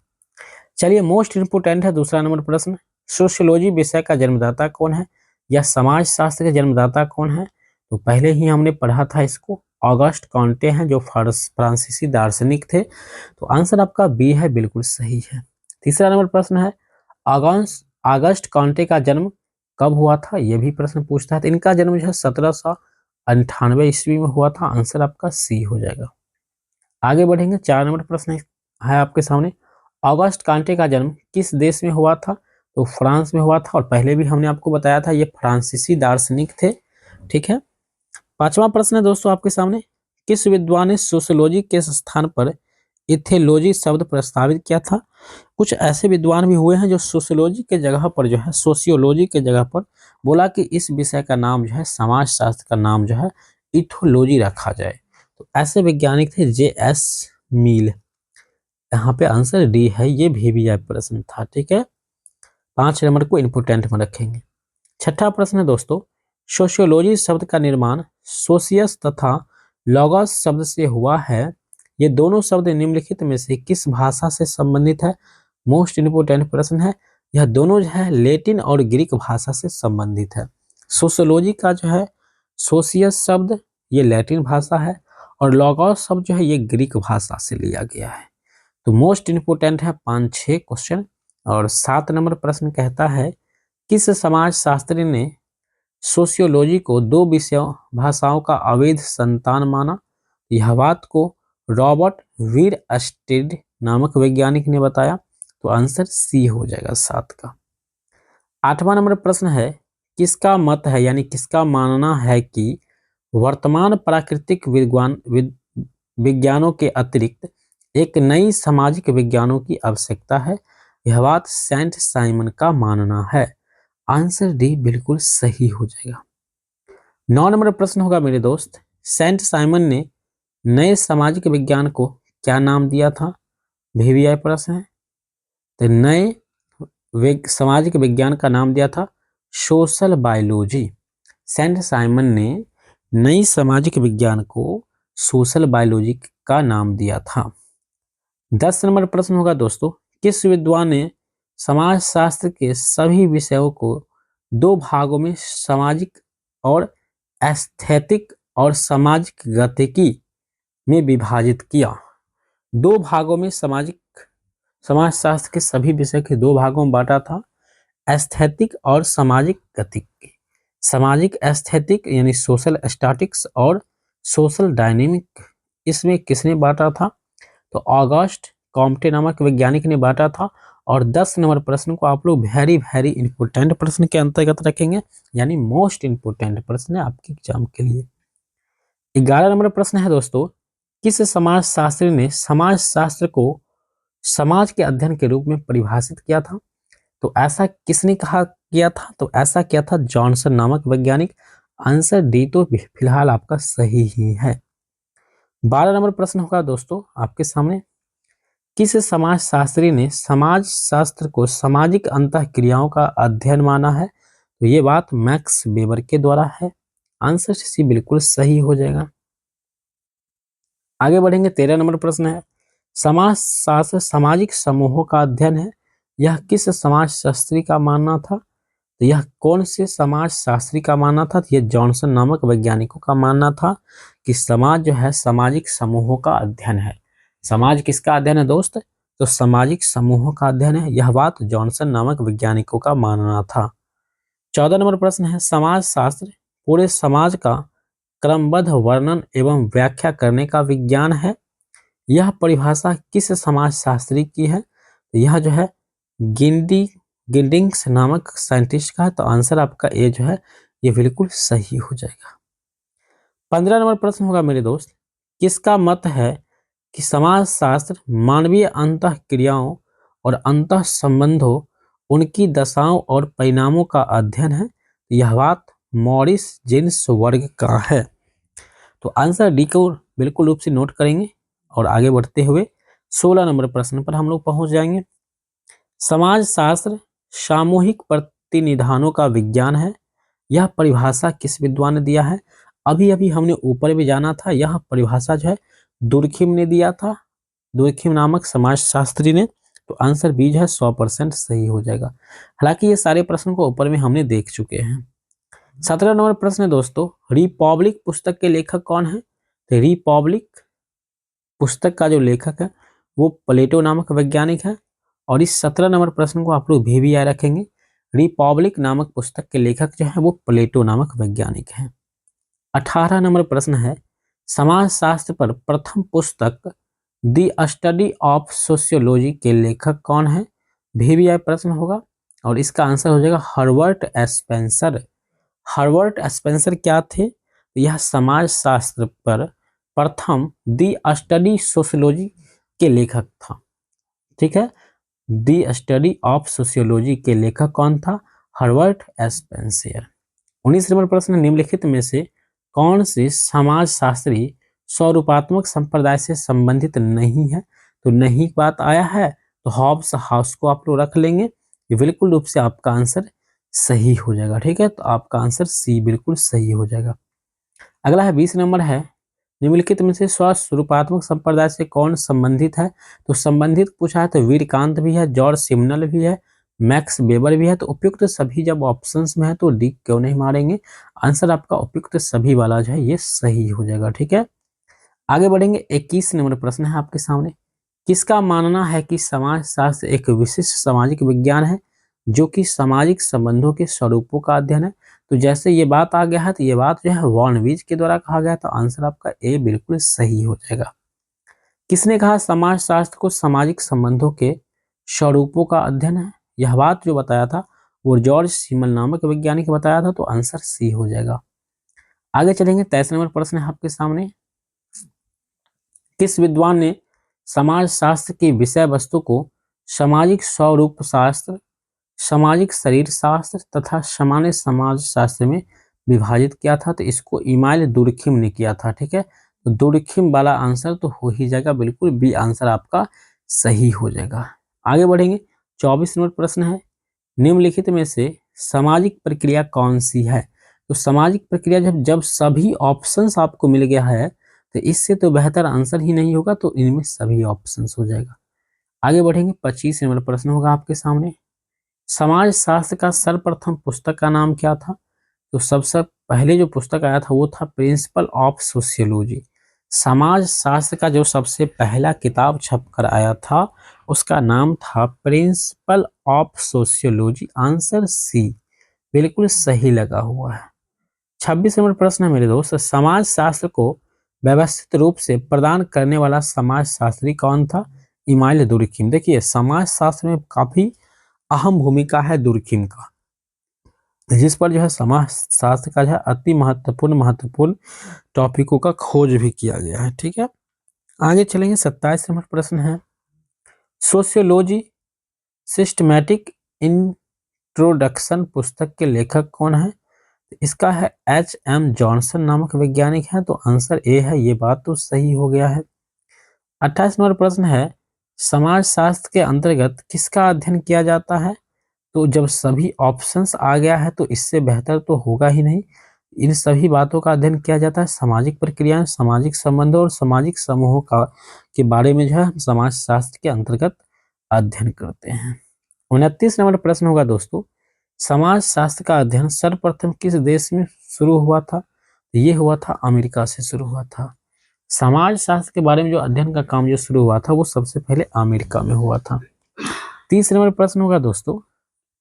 चलिए मोस्ट इंपोर्टेंट है दूसरा नंबर प्रश्न, सोशियोलॉजी विषय का जन्मदाता कौन है या समाज शास्त्र के जन्मदाता कौन है? तो पहले ही हमने पढ़ा था इसको, ऑगस्ट कॉन्टे हैं जो फ्रांसीसी दार्शनिक थे। तो आंसर आपका बी है, बिल्कुल सही है। तीसरा नंबर प्रश्न है, ऑगस्ट कॉन्टे का जन्म कब हुआ था? यह भी प्रश्न पूछता है। तो इनका जन्म जो है 1798 ईस्वी में हुआ था। आंसर आपका सी हो जाएगा। आगे बढ़ेंगे, 4 नंबर प्रश्न है आपके सामने, ऑगस्ट कॉन्टे का जन्म किस देश में हुआ था? तो फ्रांस में हुआ था और पहले भी हमने आपको बताया था ये फ्रांसीसी दार्शनिक थे। ठीक है। 5वां प्रश्न है दोस्तों आपके सामने, किस विद्वान ने सोशियोलॉजी के स्थान पर इथेलॉजी शब्द प्रस्तावित किया था? कुछ ऐसे विद्वान भी हुए हैं जो सोशियोलॉजी के जगह पर जो है सोशियोलॉजी के जगह पर बोला कि इस विषय का नाम जो है समाज शास्त्र का नाम जो है इथोलॉजी रखा जाए। तो ऐसे वैज्ञानिक थे JS मील। यहाँ पे आंसर डी है, ये VVI प्रश्न था। ठीक है, 5 नंबर को इंपोर्टेंट में रखेंगे। 6ठा प्रश्न है दोस्तों, सोशियोलॉजी शब्द का निर्माण सोशियस तथा लॉगस शब्द से हुआ है। ये दोनों शब्द निम्नलिखित में से किस भाषा से संबंधित है? मोस्ट इंपोर्टेंट प्रश्न है। यह दोनों जो है लैटिन और ग्रीक भाषा से संबंधित है। सोशियोलॉजी का जो है सोशियस शब्द ये लैटिन भाषा है और लॉगस शब्द जो है ये ग्रीक भाषा से लिया गया है। तो मोस्ट इंपोर्टेंट है 5-6 क्वेश्चन। और 7 नंबर प्रश्न कहता है, किस समाज शास्त्री ने सोशियोलॉजी को 2 विषयों भाषाओं का अवैध संतान माना? यह बात को रॉबर्ट वीरस्टेड नामक वैज्ञानिक ने बताया। तो आंसर सी हो जाएगा 7 का। 8वां नंबर प्रश्न है, किसका मत है यानी किसका मानना है कि वर्तमान प्राकृतिक विज्ञानों के अतिरिक्त एक नई सामाजिक विज्ञानों की आवश्यकता है? यह बात सेंट साइमन का मानना है। आंसर डी बिल्कुल सही हो जाएगा। 9 नंबर प्रश्न होगा मेरे दोस्त, सेंट साइमन ने नए सामाजिक विज्ञान को क्या नाम दिया था? VVI प्रश्न है। तो नए सामाजिक विज्ञान का नाम दिया था सोशल बायोलॉजी। सेंट साइमन ने नई सामाजिक विज्ञान को सोशल बायोलॉजी का नाम दिया था। 10 नंबर प्रश्न होगा दोस्तों, किस विद्वान ने समाज शास्त्र के सभी विषयों को 2 भागों में सामाजिक और एस्थेटिक और सामाजिक गतिकी में विभाजित किया? 2 भागों में समाज शास्त्र के सभी विषय के 2 भागों में बांटा था, एस्थेटिक और सामाजिक गतिकी। सामाजिक एस्थेटिक यानी सोशल स्टैटिक्स और सोशल डायनेमिक, इसमें किसने बांटा था? तो ऑगस्ट कॉम्टे नामक वैज्ञानिक ने बांटा था। और 10 नंबर प्रश्न को आप लोग वेरी इंपोर्टेंट प्रश्न के अंतर्गत रखेंगे, यानी मोस्ट इंपोर्टेंट प्रश्न है आपके एग्जाम के लिए। 11 नंबर प्रश्न है दोस्तों, किस समाज शास्त्री ने समाज शास्त्र को समाज के अध्ययन के रूप में परिभाषित किया था? तो ऐसा किसने किया था? तो ऐसा किया था जॉनसन नामक वैज्ञानिक। आंसर डी तो फिलहाल आपका सही ही है। 12 नंबर प्रश्न होगा दोस्तों आपके सामने, किस समाज शास्त्री ने समाज शास्त्र को सामाजिक अंतःक्रियाओं का अध्ययन माना है? तो ये बात मैक्स वेबर के द्वारा है। आंसर सी बिल्कुल सही हो जाएगा। आगे बढ़ेंगे, 13 नंबर प्रश्न है, समाज शास्त्र सामाजिक समूहों का अध्ययन है, यह किस समाज शास्त्री का मानना था? तो यह कौन से समाज शास्त्री का मानना था? तो यह जॉनसन नामक वैज्ञानिकों का मानना था कि समाज जो है सामाजिक समूहों का अध्ययन है। समाज किसका अध्ययन है दोस्त? तो सामाजिक समूहों का अध्ययन है, यह बात जॉनसन नामक वैज्ञानिकों का मानना था। 14 नंबर प्रश्न है, समाज शास्त्र पूरे समाज का क्रमबद्ध वर्णन एवं व्याख्या करने का विज्ञान है, यह परिभाषा किस समाज शास्त्री की है? तो यह जो है गिल्डिंग्स नामक साइंटिस्ट का है। तो आंसर आपका ए जो है ये बिल्कुल सही हो जाएगा। 15 नंबर प्रश्न होगा मेरे दोस्त, किसका मत है कि समाज शास्त्र मानवीय अंतः क्रियाओं और अंतः संबंधों, उनकी दशाओं और परिणामों का अध्ययन है? यह बात मॉरिस जेम्स वर्ग का है। तो आंसर डी को बिल्कुल रूप से नोट करेंगे और आगे बढ़ते हुए 16 नंबर प्रश्न पर हम लोग पहुंच जाएंगे। समाज शास्त्र सामूहिक प्रतिनिधानों का विज्ञान है, यह परिभाषा किस विद्वान ने दिया है? अभी अभी हमने ऊपर भी जाना था, यह परिभाषा जो है दुर्खिम ने दिया था, दुर्खिम नामक समाज शास्त्री ने। तो आंसर बी जो है 100% सही हो जाएगा। हालांकि ये सारे प्रश्न को ऊपर में हमने देख चुके हैं। 17 नंबर प्रश्न है दोस्तों, रिपब्लिक पुस्तक के लेखक कौन है? तो रिपब्लिक पुस्तक का जो लेखक है वो प्लेटो नामक वैज्ञानिक है। और इस 17 नंबर प्रश्न को आप लोग भी याद रखेंगे, रिपब्लिक नामक पुस्तक के लेखक जो है वो प्लेटो नामक वैज्ञानिक है। 18 नंबर प्रश्न है, समाज शास्त्र पर प्रथम पुस्तक द स्टडी ऑफ सोशियोलॉजी के लेखक कौन है? भी प्रश्न होगा और इसका आंसर हो जाएगा हर्बर्ट स्पेंसर। हर्बर्ट स्पेंसर क्या थे? यह समाज शास्त्र पर प्रथम द स्टडी सोशियोलॉजी के लेखक था। ठीक है, द स्टडी ऑफ सोशियोलॉजी के लेखक कौन था? Herbert Spencer. 19 नंबर प्रश्न, निम्नलिखित में से कौन से समाज शास्त्री स्वरूपात्मक संप्रदाय से संबंधित नहीं है? तो नहीं बात आया है तो हॉब्स हाउस को आप लोग रख लेंगे, ये बिल्कुल रूप से आपका आंसर सही हो जाएगा। ठीक है, तो आपका आंसर सी बिल्कुल सही हो जाएगा। अगला है 20 नंबर है, निम्नलिखित में से स्वरूपात्मक संप्रदाय से कौन संबंधित है? तो संबंधित पूछा है तो वीरकांत भी है, जॉर्ज सिमनल भी है, मैक्स वेबर भी है। तो उपयुक्त सभी जब ऑप्शंस में है तो डी क्यों नहीं मारेंगे? आंसर आपका उपयुक्त सभी वाला जो है ये सही हो जाएगा। ठीक है, आगे बढ़ेंगे। 21 नंबर प्रश्न है आपके सामने, किसका मानना है कि समाज शास्त्र एक विशिष्ट सामाजिक विज्ञान है जो कि सामाजिक संबंधों के स्वरूपों का अध्ययन है? तो जैसे ये बात आ गया है तो ये बात जो है वॉर्नविज के द्वारा कहा गया, तो आंसर आपका ए बिल्कुल सही हो जाएगा। किसने कहा समाज शास्त्र को सामाजिक संबंधों के स्वरूपों का अध्ययन है? यह बात जो बताया था वो जॉर्ज सिमल नामक वैज्ञानिक बताया था, तो आंसर सी हो जाएगा। आगे चलेंगे, 23 नंबर प्रश्न है आपके सामने, किस विद्वान ने समाज शास्त्र की विषय वस्तु को सामाजिक स्वरूप शास्त्र, सामाजिक शरीर शास्त्र तथा सामान्य समाज शास्त्र में विभाजित किया था? तो इसको इमाइल दुर्खिम ने किया था। ठीक है, तो दुर्खिम वाला आंसर तो हो ही जाएगा, बिल्कुल बी आंसर आपका सही हो जाएगा। आगे बढ़ेंगे, 24 नंबर प्रश्न है, निम्नलिखित में से सामाजिक प्रक्रिया कौन सी है? तो सामाजिक प्रक्रिया जब जब सभी ऑप्शंस आपको मिल गया है तो इससे तो बेहतर आंसर ही नहीं होगा, तो इनमें सभी ऑप्शंस हो जाएगा। आगे बढ़ेंगे, 25 नंबर प्रश्न होगा आपके सामने, समाज शास्त्र का सर्वप्रथम पुस्तक का नाम क्या था? तो सबसे पहले जो पुस्तक आया था वो था प्रिंसिपल ऑफ सोशियोलॉजी। समाज शास्त्र का जो सबसे पहला किताब छपकर आया था उसका नाम था principle of sociology. Answer C बिल्कुल सही लगा हुआ है। 26 नंबर प्रश्न है मेरे दोस्त, समाज शास्त्र को व्यवस्थित रूप से प्रदान करने वाला समाज शास्त्री कौन था? Email Durkheim. देखिए समाज शास्त्र में काफी अहम भूमिका है दुर्खिम का, जिस पर जो है समाज शास्त्र का जो है अति महत्वपूर्ण टॉपिकों का खोज भी किया गया है। ठीक है, आगे चलेंगे, 27 नंबर प्रश्न है, सोशियोलॉजी सिस्टमैटिक इंट्रोडक्शन पुस्तक के लेखक कौन है? इसका है H.M. जॉनसन नामक वैज्ञानिक है, तो आंसर ए है, ये बात तो सही हो गया है। 28 नंबर प्रश्न है, समाज शास्त्र के अंतर्गत किसका अध्ययन किया जाता है? तो जब सभी ऑप्शंस आ गया है तो इससे बेहतर तो होगा ही नहीं। इन सभी बातों का अध्ययन किया जाता है, सामाजिक प्रक्रियाएं, सामाजिक संबंधों और सामाजिक समूहों का के बारे में जो है समाज शास्त्र के अंतर्गत अध्ययन करते हैं। 29 नंबर प्रश्न होगा दोस्तों, समाज शास्त्र का अध्ययन सर्वप्रथम किस देश में शुरू हुआ था? ये हुआ था अमेरिका से शुरू हुआ था। समाज शास्त्र के बारे में जो अध्ययन का काम जो शुरू हुआ था वो सबसे पहले अमेरिका में हुआ था। 30 नंबर प्रश्न होगा दोस्तों,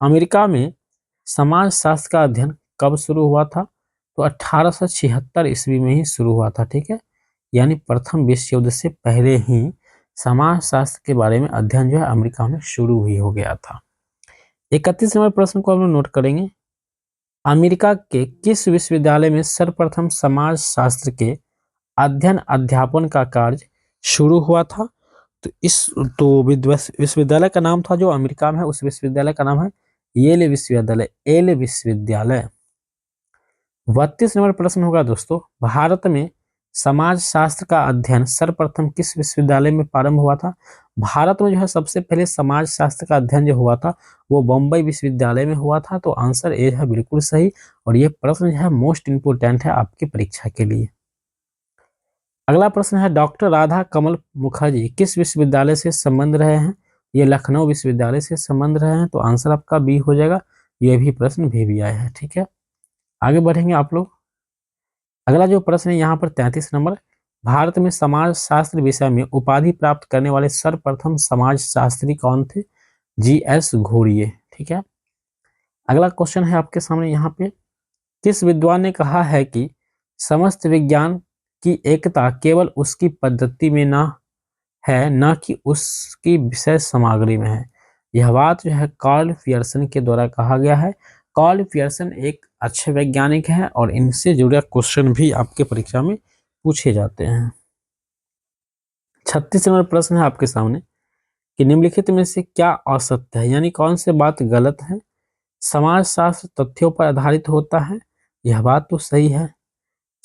अमेरिका में समाज शास्त्र का अध्ययन कब शुरू हुआ था? तो 1876 ईस्वी में ही शुरू हुआ था, ठीक है। यानी प्रथम विश्व युद्ध से पहले ही समाज शास्त्र के बारे में अध्ययन जो है अमेरिका में शुरू ही हो गया था। 31 नंबर प्रश्न को हम लोग नोट करेंगे, अमेरिका के किस विश्वविद्यालय में सर्वप्रथम समाज शास्त्र के अध्ययन अध्यापन का कार्य शुरू हुआ था? तो विश्वविद्यालय का नाम था जो अमेरिका में है, उस विश्वविद्यालय का नाम है येल विश्वविद्यालय, येल विश्वविद्यालय। 32 नंबर प्रश्न होगा दोस्तों, भारत में समाज शास्त्र का अध्ययन सर्वप्रथम किस विश्वविद्यालय में प्रारंभ हुआ था? भारत में जो है सबसे पहले समाज शास्त्र का अध्ययन जो हुआ था वो बम्बई विश्वविद्यालय में हुआ था। तो आंसर ए है बिल्कुल सही, और ये प्रश्न जो है मोस्ट इंपोर्टेंट है आपकी परीक्षा के लिए। अगला प्रश्न है, डॉक्टर राधा कमल मुखर्जी किस विश्वविद्यालय से संबंध रहे हैं? ये लखनऊ विश्वविद्यालय से संबंध रहे हैं। तो आंसर आपका बी हो जाएगा। ये भी प्रश्न भी आया है, ठीक है। आगे बढ़ेंगे आप लोग। अगला जो प्रश्न है यहाँ पर 33 नंबर, भारत में समाज शास्त्र विषय में उपाधि प्राप्त करने वाले सर्वप्रथम समाज शास्त्री कौन थे? जी.एस. घोड़िये, ठीक है। अगला क्वेश्चन है आपके सामने यहाँ पे, किस विद्वान ने कहा है कि समस्त विज्ञान की एकता केवल उसकी पद्धति में न है, न कि उसकी विषय सामग्री में है? यह बात जो है कार्ल पियर्सन के द्वारा कहा गया है। कार्ल पियर्सन एक अच्छे वैज्ञानिक हैं और इनसे जुड़े क्वेश्चन भी आपके परीक्षा में पूछे जाते हैं। 36 नंबर प्रश्न है आपके सामने कि निम्नलिखित में से क्या असत्य है, यानी कौन सी बात गलत है? समाज शास्त्र तथ्यों पर आधारित होता है, यह बात तो सही है।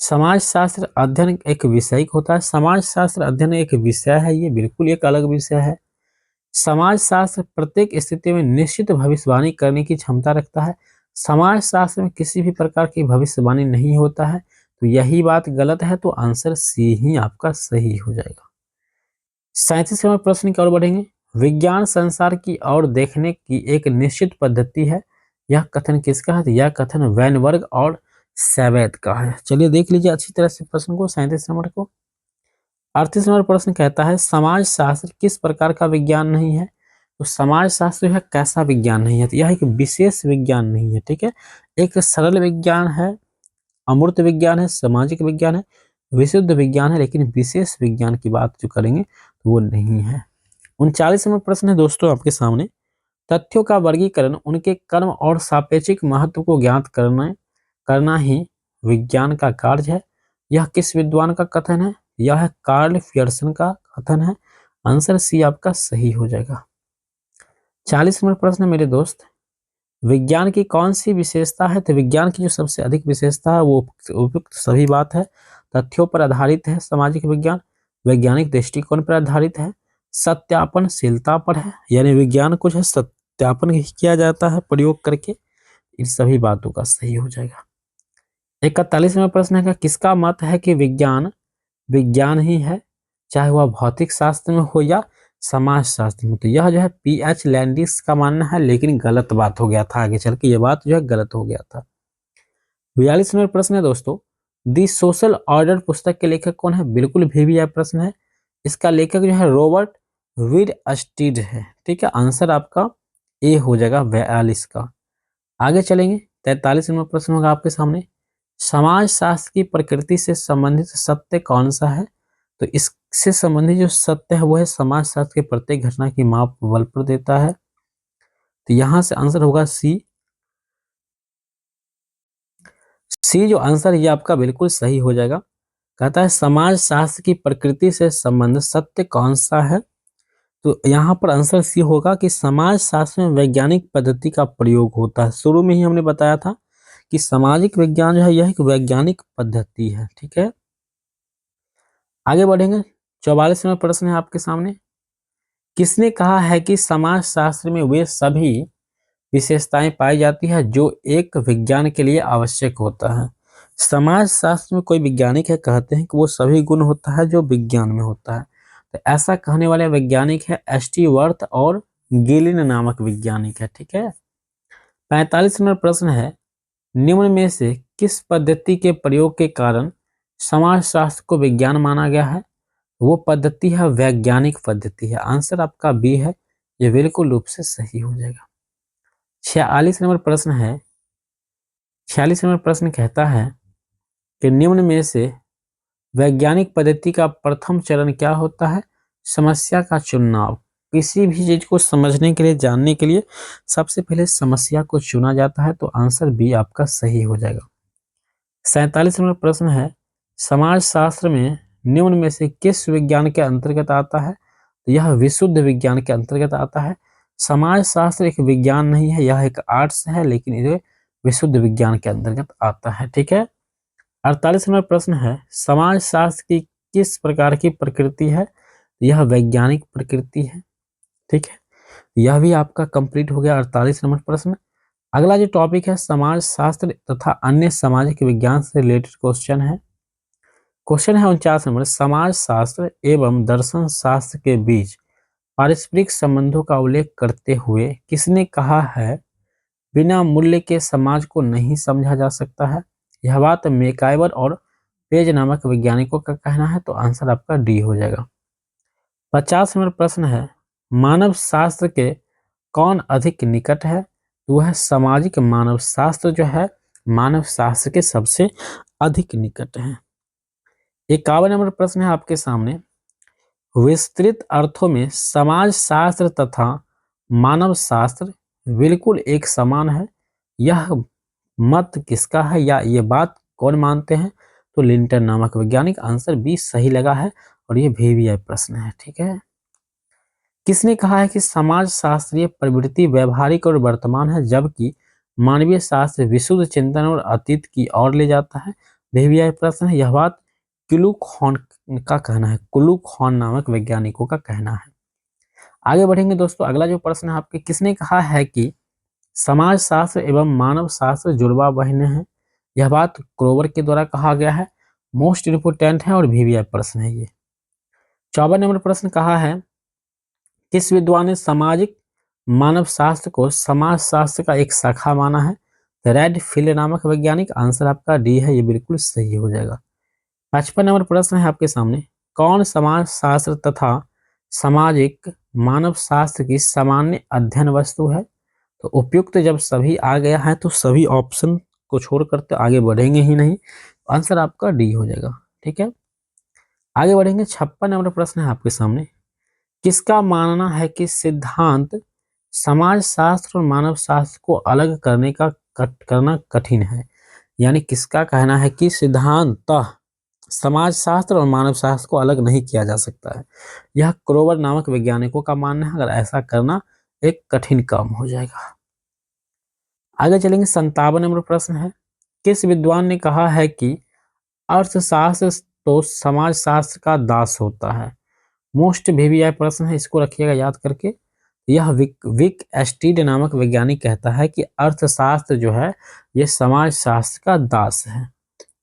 समाज शास्त्र अध्ययन एक विषय होता है, समाज शास्त्र अध्ययन एक विषय है, ये बिल्कुल एक अलग विषय है। समाज शास्त्र प्रत्येक स्थिति में निश्चित भविष्यवाणी करने की क्षमता रखता है, समाज शास्त्र में किसी भी प्रकार की भविष्यवाणी नहीं होता है। तो यही बात गलत है, तो आंसर सी ही आपका सही हो जाएगा। 37 नंबर प्रश्न की ओर बढ़ेंगे, विज्ञान संसार की ओर देखने की एक निश्चित पद्धति है, यह कथन किसका है? यह कथन वैनबर्ग और सैवेद का है। चलिए देख लीजिए अच्छी तरह से प्रश्न को, 37 नंबर को। 38 नंबर प्रश्न कहता है, समाज शास्त्र किस प्रकार का विज्ञान नहीं है? तो समाज शास्त्र जो है कैसा विज्ञान नहीं है? तो यह एक विशेष विज्ञान नहीं है, ठीक है। एक सरल विज्ञान है, अमूर्त विज्ञान है, सामाजिक विज्ञान है, विशुद्ध विज्ञान है, लेकिन विशेष विज्ञान की बात जो करेंगे तो वो नहीं है। 39 नंबर प्रश्न है दोस्तों आपके सामने, तथ्यों का वर्गीकरण उनके कर्म और सापेक्षिक महत्व को ज्ञात करना ही विज्ञान का कार्य है, यह किस विद्वान का कथन है? यह कार्ल पियर्सन का कथन है। आंसर सी आपका सही हो जाएगा। 40 नंबर प्रश्न है मेरे दोस्त, विज्ञान की कौन सी विशेषता है? तो विज्ञान की जो सबसे अधिक विशेषता है वो उपयुक्त सभी बात है, तथ्यों पर आधारित है, सामाजिक विज्ञान वैज्ञानिक दृष्टिकोण पर आधारित है, सत्यापनशीलता पर है, यानी विज्ञान को जो है सत्यापन किया जाता है प्रयोग करके। इन सभी बातों का सही हो जाएगा। 41वां प्रश्न है, किसका मत है कि विज्ञान विज्ञान ही है, चाहे वह भौतिक शास्त्र में हो या समाज शास्त्र में? तो यह जो है पीएच लैंडिस का मानना है, लेकिन गलत बात हो गया था, आगे चल के ये बात जो है गलत हो गया था। 42 नंबर प्रश्न है दोस्तों, दी सोशल ऑर्डर पुस्तक के लेखक कौन है? बिल्कुल भी यह प्रश्न है, इसका लेखक जो है रॉबर्ट विड स्टीड है, ठीक है। आंसर आपका ए हो जाएगा 42 का। आगे चलेंगे, 43 नंबर प्रश्न होगा आपके सामने, समाज शास्त्र की प्रकृति से संबंधित सत्य कौन सा है? तो इससे संबंधित जो सत्य है वो है समाज शास्त्र के प्रत्येक घटना की माप बल पर देता है। तो यहां से आंसर होगा सी। सी जो आंसर ये आपका बिल्कुल सही हो जाएगा। कहता है समाज शास्त्र की प्रकृति से संबंधित सत्य कौन सा है? तो यहाँ पर आंसर सी होगा कि समाज शास्त्र में वैज्ञानिक पद्धति का प्रयोग होता है। शुरू में ही हमने बताया था कि सामाजिक विज्ञान जो है यह एक वैज्ञानिक पद्धति है, ठीक है। आगे बढ़ेंगे, 44वां प्रश्न है आपके सामने, किसने कहा है कि समाज शास्त्र में वे सभी विशेषताएं पाई जाती है जो एक विज्ञान के लिए आवश्यक होता है। समाज शास्त्र में कोई वैज्ञानिक है कहते हैं कि वो सभी गुण होता है जो विज्ञान में होता है। तो ऐसा कहने वाले वैज्ञानिक है एस.टी. वर्थ और गिलिन नामक वैज्ञानिक है। ठीक है। 45 नंबर प्रश्न है, निम्न में से किस पद्धति के प्रयोग के कारण समाजशास्त्र को विज्ञान माना गया है? वो पद्धति है वैज्ञानिक पद्धति है। आंसर आपका बी है, ये बिल्कुल रूप से सही हो जाएगा। 46 नंबर प्रश्न है, 46 नंबर प्रश्न कहता है कि निम्न में से वैज्ञानिक पद्धति का प्रथम चरण क्या होता है? समस्या का चुनाव। किसी भी चीज को समझने के लिए, जानने के लिए सबसे पहले समस्या को चुना जाता है, तो आंसर बी आपका सही हो जाएगा। 47 नंबर प्रश्न है, समाजशास्त्र में निम्न में से किस विज्ञान के अंतर्गत आता है? तो यह विशुद्ध विज्ञान के अंतर्गत आता है। समाजशास्त्र एक विज्ञान नहीं है, यह एक आर्ट्स है, लेकिन ये विशुद्ध विज्ञान के अंतर्गत आता है। ठीक है। 48 नंबर प्रश्न है, समाजशास्त्र की किस प्रकार की प्रकृति है? यह वैज्ञानिक प्रकृति है। ठीक है, यह भी आपका कंप्लीट हो गया 48 नंबर प्रश्न। अगला जो टॉपिक है, समाजशास्त्र तथा अन्य सामाजिक विज्ञान से रिलेटेड क्वेश्चन है। क्वेश्चन है 49 नंबर, समाजशास्त्र एवं दर्शन शास्त्र के बीच पारस्परिक संबंधों का उल्लेख करते हुए किसने कहा है बिना मूल्य के समाज को नहीं समझा जा सकता है? यह बात मैकाइवर और पेज नामक वैज्ञानिकों का कहना है, तो आंसर आपका डी हो जाएगा। 50 नंबर प्रश्न है, मानव शास्त्र के कौन अधिक निकट है? तो वह सामाजिक मानव शास्त्र जो है मानव शास्त्र के सबसे अधिक निकट है। 51 नंबर प्रश्न है आपके सामने, विस्तृत अर्थों में समाज शास्त्र तथा मानव शास्त्र बिल्कुल एक समान है, यह मत किसका है या ये बात कौन मानते हैं? तो लिंटन नामक वैज्ञानिक। आंसर बी सही लगा है और ये VVI प्रश्न है। ठीक है। किसने कहा है कि समाज शास्त्रीय प्रवृत्ति व्यवहारिक और वर्तमान है, जबकि मानवीय शास्त्र विशुद्ध चिंतन और अतीत की ओर ले जाता है? VVI प्रश्न है। यह बात क्लूक हॉर्न का कहना है, क्लूक हॉर्न नामक वैज्ञानिकों का कहना है। आगे बढ़ेंगे दोस्तों। अगला जो प्रश्न है आपके, किसने कहा है कि समाज शास्त्र एवं मानव शास्त्र जुड़वा बहने हैं? यह बात क्रोवर के द्वारा कहा गया है। मोस्ट इंपोर्टेंट है और VVI प्रश्न है ये। 54 नंबर प्रश्न कहा है, किस विद्वान ने सामाजिक मानव शास्त्र को समाज शास्त्र का एक शाखा माना है? रेड फील्ड नामक वैज्ञानिक। आंसर आपका डी है, ये बिल्कुल सही हो जाएगा। 55 नंबर प्रश्न है आपके सामने, कौन समाज शास्त्र तथा सामाजिक मानव शास्त्र की सामान्य अध्ययन वस्तु है? तो उपयुक्त जब सभी आ गया है तो सभी ऑप्शन को छोड़कर तो आगे बढ़ेंगे ही नहीं। आंसर आपका डी हो जाएगा। ठीक है। आगे बढ़ेंगे। 56 नंबर प्रश्न है आपके सामने, किसका मानना है कि सिद्धांत समाज शास्त्र और मानव शास्त्र को अलग करना कठिन है? यानी किसका कहना है कि सिद्धांत समाज शास्त्र और मानव शास्त्र को अलग नहीं किया जा सकता है? यह क्रोवर नामक वैज्ञानिकों का मानना है। अगर ऐसा करना एक कठिन काम हो जाएगा। आगे चलेंगे। 57 नंबर प्रश्न है, किस विद्वान ने कहा है कि अर्थशास्त्र तो समाज शास्त्र का दास होता है? मोस्ट VVI प्रश्न है, इसको रखिएगा याद करके। यह विक एस्टीड नामक वैज्ञानिक कहता है कि अर्थशास्त्र जो है ये समाज शास्त्र का दास है।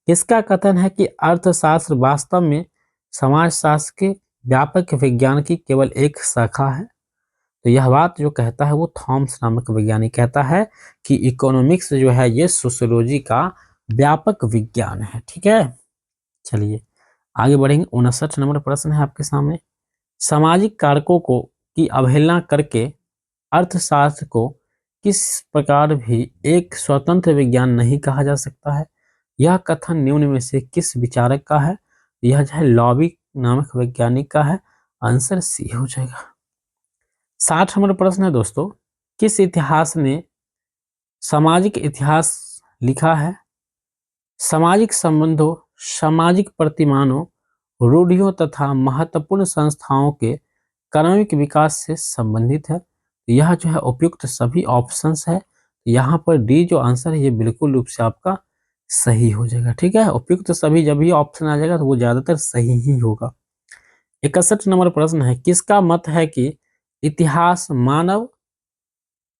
इसका कथन है कि अर्थशास्त्र वास्तव में समाज शास्त्र के व्यापक विज्ञान की केवल एक शाखा है। तो यह बात जो कहता है वो थॉमस नामक वैज्ञानिक कहता है कि इकोनॉमिक्स जो है ये सोशियोलॉजी का व्यापक विज्ञान है। ठीक है। चलिए आगे बढ़ेंगे। 59 नंबर प्रश्न है आपके सामने, सामाजिक कारकों को की अवहेलना करके अर्थशास्त्र को किस प्रकार भी एक स्वतंत्र विज्ञान नहीं कहा जा सकता है? यह कथन निम्न में से किस विचारक का है? यह जो है लॉबी नामक वैज्ञानिक का है। आंसर सी हो जाएगा। 60 नंबर प्रश्न है दोस्तों, किस इतिहास ने सामाजिक इतिहास लिखा है? सामाजिक संबंधों, सामाजिक प्रतिमानों, रूढ़ियों तथा महत्वपूर्ण संस्थाओं के क्रमिक विकास से संबंधित है। यह जो है उपयुक्त सभी ऑप्शंस है। यहाँ पर डी जो आंसर है ये बिल्कुल रूप से आपका सही हो जाएगा। ठीक है। उपयुक्त सभी जब भी ऑप्शन आ जाएगा तो वो ज्यादातर सही ही होगा। 61 नंबर प्रश्न है, किसका मत है कि इतिहास मानव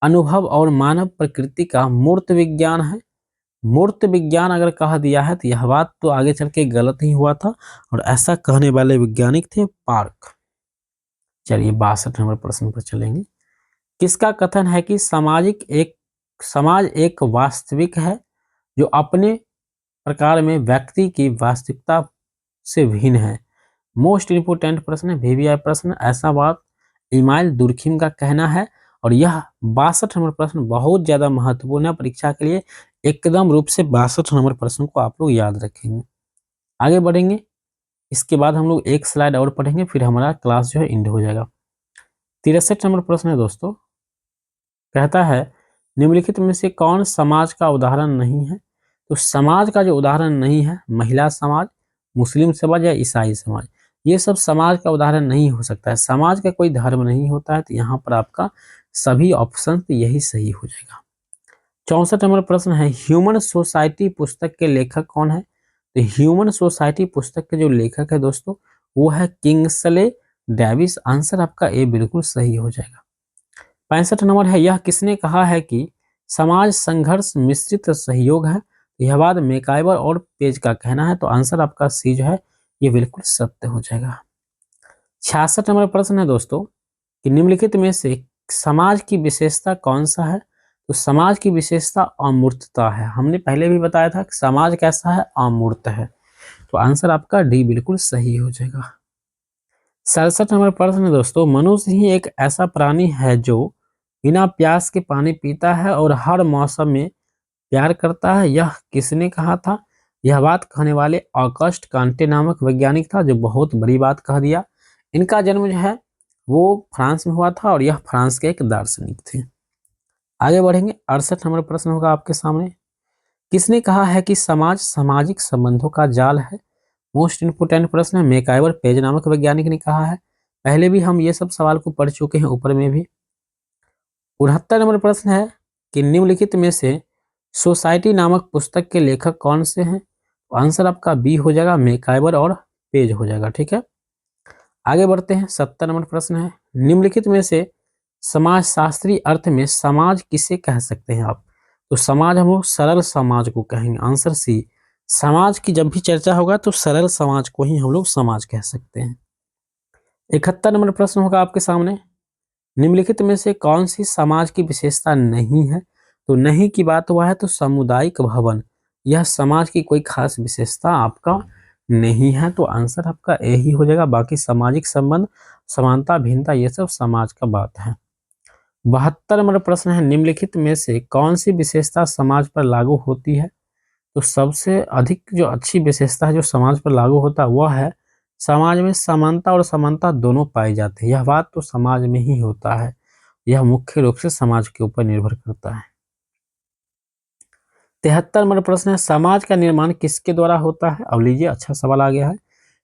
अनुभव और मानव प्रकृति का मूर्त विज्ञान है। मूर्त विज्ञान अगर कहा दिया है तो यह बात तो आगे चल के गलत ही हुआ था, और ऐसा कहने वाले वैज्ञानिक थे पार्क। चलिए 62 नंबर प्रश्न पर चलेंगे। किसका कथन है कि समाज एक वास्तविक है जो अपने प्रकार में व्यक्ति की वास्तविकता से भिन्न है? मोस्ट इंपोर्टेंट प्रश्न है, वीवीआई प्रश्न। ऐसा बात इमाइल दुर्खिम का कहना है, और यह 62 नंबर प्रश्न बहुत ज्यादा महत्वपूर्ण है परीक्षा के लिए। एकदम रूप से 62 नंबर प्रश्न को आप लोग याद रखेंगे। आगे बढ़ेंगे, इसके बाद हम लोग एक स्लाइड और पढ़ेंगे, फिर हमारा क्लास जो है एंड हो जाएगा। 63 नंबर प्रश्न है दोस्तों, कहता है निम्नलिखित में से कौन समाज का उदाहरण नहीं है? तो समाज का जो उदाहरण नहीं है, महिला समाज, मुस्लिम समाज या ईसाई समाज, ये सब समाज का उदाहरण नहीं हो सकता है। समाज का कोई धर्म नहीं होता है, तो यहाँ पर आपका सभी ऑप्शन यही सही हो जाएगा। 64 नंबर प्रश्न है, ह्यूमन सोसाइटी पुस्तक के लेखक कौन है? तो ह्यूमन सोसाइटी पुस्तक के जो लेखक है दोस्तों, वो है किंग्सले डेविस। आंसर आपका ए बिल्कुल सही हो जाएगा। 65 नंबर है, यह किसने कहा है कि समाज संघर्ष मिश्रित सहयोग है? यह बात मैकाइवर और पेज का कहना है, तो आंसर आपका सी जो है ये बिल्कुल सत्य हो जाएगा। 66 नंबर प्रश्न है दोस्तों कि निम्नलिखित में से समाज की विशेषता कौन सा है? तो समाज की विशेषता अमूर्तता है। हमने पहले भी बताया था कि समाज कैसा है, अमूर्त है, तो आंसर आपका डी बिल्कुल सही हो जाएगा। 67 नंबर प्रश्न है दोस्तों, मनुष्य ही एक ऐसा प्राणी है जो बिना प्यास के पानी पीता है और हर मौसम में प्यार करता है, यह किसने कहा था? यह बात कहने वाले ऑगस्ट कांटे नामक वैज्ञानिक था, जो बहुत बड़ी बात कह दिया। इनका जन्म जो है वो फ्रांस में हुआ था, और यह फ्रांस के एक दार्शनिक थे। आगे बढ़ेंगे, 68 नंबर प्रश्न होगा आपके सामने। किसने कहा है कि समाज सामाजिक संबंधों का जाल है? मोस्ट इंपोर्टेंट प्रश्न है, मैकाइवर पेज नामक वैज्ञानिक ने कहा है। पहले भी हम ये सब सवाल को पढ़ चुके हैं, ऊपर में भी। 69 नंबर प्रश्न है कि निम्नलिखित में से सोसाइटी नामक पुस्तक के लेखक कौन से हैं? तो आंसर आपका बी हो जाएगा, मैकाइवर और पेज हो जाएगा। ठीक है, आगे बढ़ते हैं। 70 नंबर प्रश्न है, निम्नलिखित में से समाजशास्त्री अर्थ में समाज किसे कह सकते हैं आप? तो समाज हम लोग सरल समाज को कहेंगे, आंसर सी। समाज की जब भी चर्चा होगा तो सरल समाज को ही हम लोग समाज कह सकते हैं। 71 नंबर प्रश्न होगा आपके सामने, निम्नलिखित में से कौन सी समाज की विशेषता नहीं है? तो नहीं की बात हुआ है तो सामुदायिक भवन, यह समाज की कोई खास विशेषता आपका नहीं है, तो आंसर आपका ए ही हो जाएगा। बाकी सामाजिक संबंध, समानता, भिन्नता, ये सब समाज का बात है। 72 नंबर प्रश्न है, निम्नलिखित में से कौन सी विशेषता समाज पर लागू होती है? तो सबसे अधिक जो अच्छी विशेषता है जो समाज पर लागू होता है वह है समाज में समानता और समानता दोनों पाई जाती है। यह बात तो समाज में ही होता है, यह मुख्य रूप से समाज के ऊपर निर्भर करता है। 73 नंबर प्रश्न है, समाज का निर्माण किसके द्वारा होता है? अब लीजिए, अच्छा सवाल आ गया है।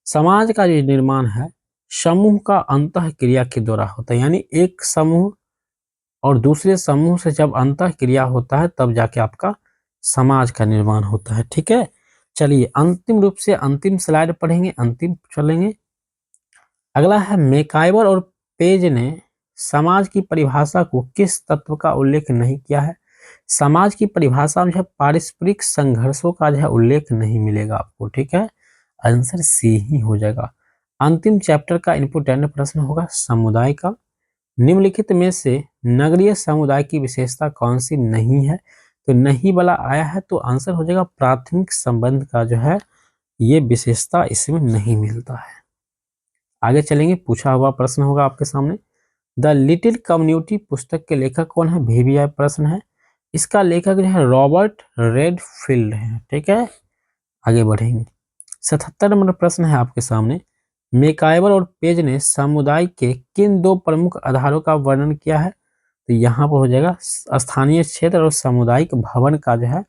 समाज का जो निर्माण है समूह का अंतः क्रिया के द्वारा होता है, यानी एक समूह और दूसरे समूह से जब अंतः क्रिया होता है तब जाके आपका समाज का निर्माण होता है। ठीक है, चलिए अंतिम रूप से अंतिम स्लाइड पढ़ेंगे, अंतिम चलेंगे। अगला है, मैकाइवर और पेज ने समाज की परिभाषा को किस तत्व का उल्लेख नहीं किया है? समाज की परिभाषा में जो है पारस्परिक संघर्षों का जो है उल्लेख नहीं मिलेगा आपको। ठीक है, आंसर सी ही हो जाएगा। अंतिम चैप्टर का इंपोर्टेंट प्रश्न होगा समुदाय का। निम्नलिखित में से नगरीय समुदाय की विशेषता कौन सी नहीं है? तो नहीं वाला आया है, तो आंसर हो जाएगा प्राथमिक संबंध का जो है ये विशेषता इसमें नहीं मिलता है। आगे चलेंगे, पूछा हुआ प्रश्न होगा आपके सामने, द लिटिल कम्युनिटी पुस्तक के लेखक कौन है? वीवीआई प्रश्न है। इसका लेखक जो है रॉबर्ट रेडफील्ड है। ठीक है, आगे बढ़ेंगे। 77 नंबर प्रश्न है आपके सामने, मैकाइवर और पेज ने समुदाय के किन दो प्रमुख आधारों का वर्णन किया है? तो यहाँ पर हो जाएगा स्थानीय क्षेत्र और सामुदायिक भवन का जो है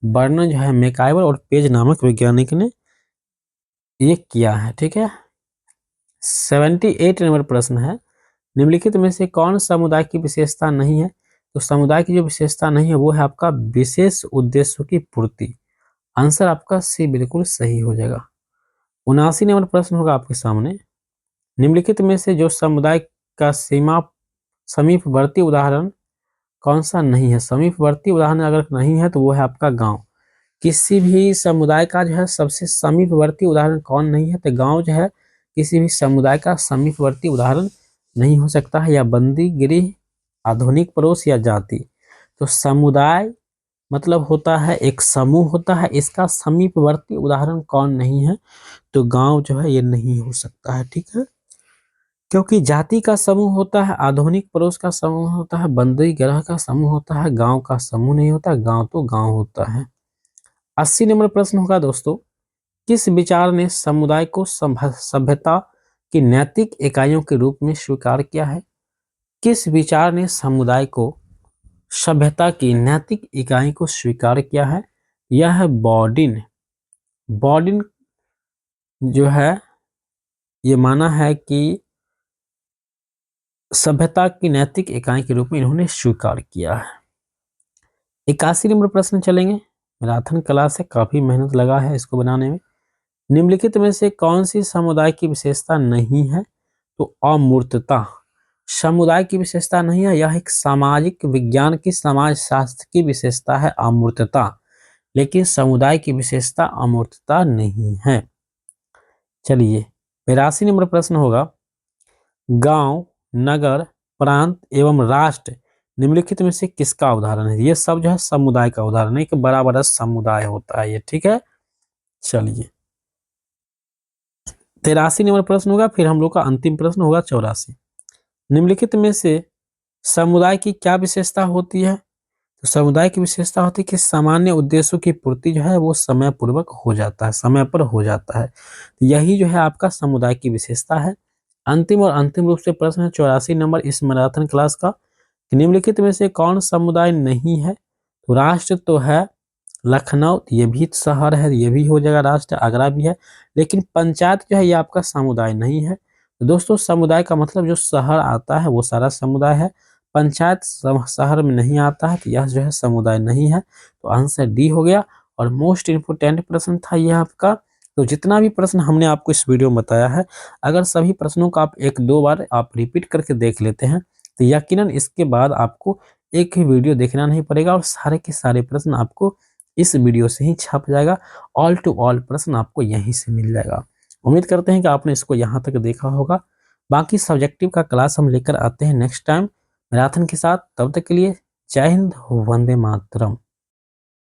वर्णन जो है मैकाइवर और पेज नामक वैज्ञानिक ने ये किया है। ठीक है, 78 नंबर प्रश्न है, निम्नलिखित में से कौन समुदाय की विशेषता नहीं है? तो समुदाय की जो विशेषता नहीं है वो है आपका विशेष उद्देश्यों की पूर्ति। आंसर आपका सी बिल्कुल सही हो जाएगा। 79 नंबर प्रश्न होगा आपके सामने, निम्नलिखित में से जो समुदाय का सीमा समीपवर्ती उदाहरण कौन सा नहीं है? समीपवर्ती उदाहरण अगर नहीं है तो वो है आपका गांव। किसी भी समुदाय का जो है सबसे समीपवर्ती उदाहरण कौन नहीं है? तो गांव जो है किसी भी समुदाय का समीपवर्ती उदाहरण नहीं हो सकता है, या बंदी गृह, आधुनिक पड़ोस या जाति। तो समुदाय मतलब होता है एक समूह होता है, इसका समीपवर्ती उदाहरण कौन नहीं है? तो गांव जो है ये नहीं हो सकता है, ठीक है। क्योंकि जाति का समूह होता है, आधुनिक पड़ोस का समूह होता है, बंदी ग्रह का समूह होता है, गांव का समूह नहीं होता। गांव तो गांव होता है। 80 नंबर प्रश्न होगा दोस्तों, किस विचार ने समुदाय को सभ्यता की नैतिक इकाइयों के रूप में स्वीकार किया है? किस विचार ने समुदाय को सभ्यता की नैतिक इकाई को स्वीकार किया है? यह है बॉडिन। बॉडिन जो है ये माना है कि सभ्यता की नैतिक इकाई के रूप में इन्होंने स्वीकार किया है। 81 नंबर प्रश्न चलेंगे। मैराथन कला से काफी मेहनत लगा है इसको बनाने में। निम्नलिखित में से कौन सी समुदाय की विशेषता नहीं है? तो अमूर्तता समुदाय की विशेषता नहीं है, यह एक सामाजिक विज्ञान की, समाज शास्त्र की विशेषता है अमूर्तता, लेकिन समुदाय की विशेषता अमूर्तता नहीं है। चलिए 82 नंबर प्रश्न होगा, गांव, नगर, प्रांत एवं राष्ट्र निम्नलिखित में से किसका उदाहरण है? ये सब जो है समुदाय का उदाहरण है, कि बड़ा बड़ा समुदाय होता है ये, ठीक है। चलिए 83 नंबर प्रश्न होगा, फिर हम लोग का अंतिम प्रश्न होगा 84। निम्नलिखित में से समुदाय की क्या विशेषता होती है? तो समुदाय की विशेषता होती है कि सामान्य उद्देश्यों की पूर्ति जो है वो समय पूर्वक हो जाता है, समय पर हो जाता है। यही जो है आपका समुदाय की विशेषता है। अंतिम और अंतिम रूप से प्रश्न है 84 नंबर इस मैराथन क्लास का, निम्नलिखित में से कौन समुदाय नहीं है? तो राष्ट्र तो है लखनऊ, ये भी शहर है, ये भी हो जाएगा राष्ट्र, आगरा भी है, लेकिन पंचायत जो है ये आपका समुदाय नहीं है। तो दोस्तों समुदाय का मतलब जो शहर आता है वो सारा समुदाय है, पंचायत शहर में नहीं आता है, तो यह जो है समुदाय नहीं है। तो आंसर डी हो गया। और मोस्ट इम्पोर्टेंट प्रश्न था यह आपका। तो जितना भी प्रश्न हमने आपको इस वीडियो में बताया है, अगर सभी प्रश्नों को आप एक दो बार आप रिपीट करके देख लेते हैं तो यकीनन इसके बाद आपको एक ही वीडियो देखना नहीं पड़ेगा और सारे के सारे प्रश्न आपको इस वीडियो से ही छप जाएगा। ऑल टू ऑल प्रश्न आपको यहीं से मिल जाएगा। उम्मीद करते हैं कि आपने इसको यहाँ तक देखा होगा। बाकी सब्जेक्टिव का क्लास हम लेकर आते हैं नेक्स्ट टाइम मैराथन के साथ। तब तक के लिए जय हिंद, वंदे मातरम।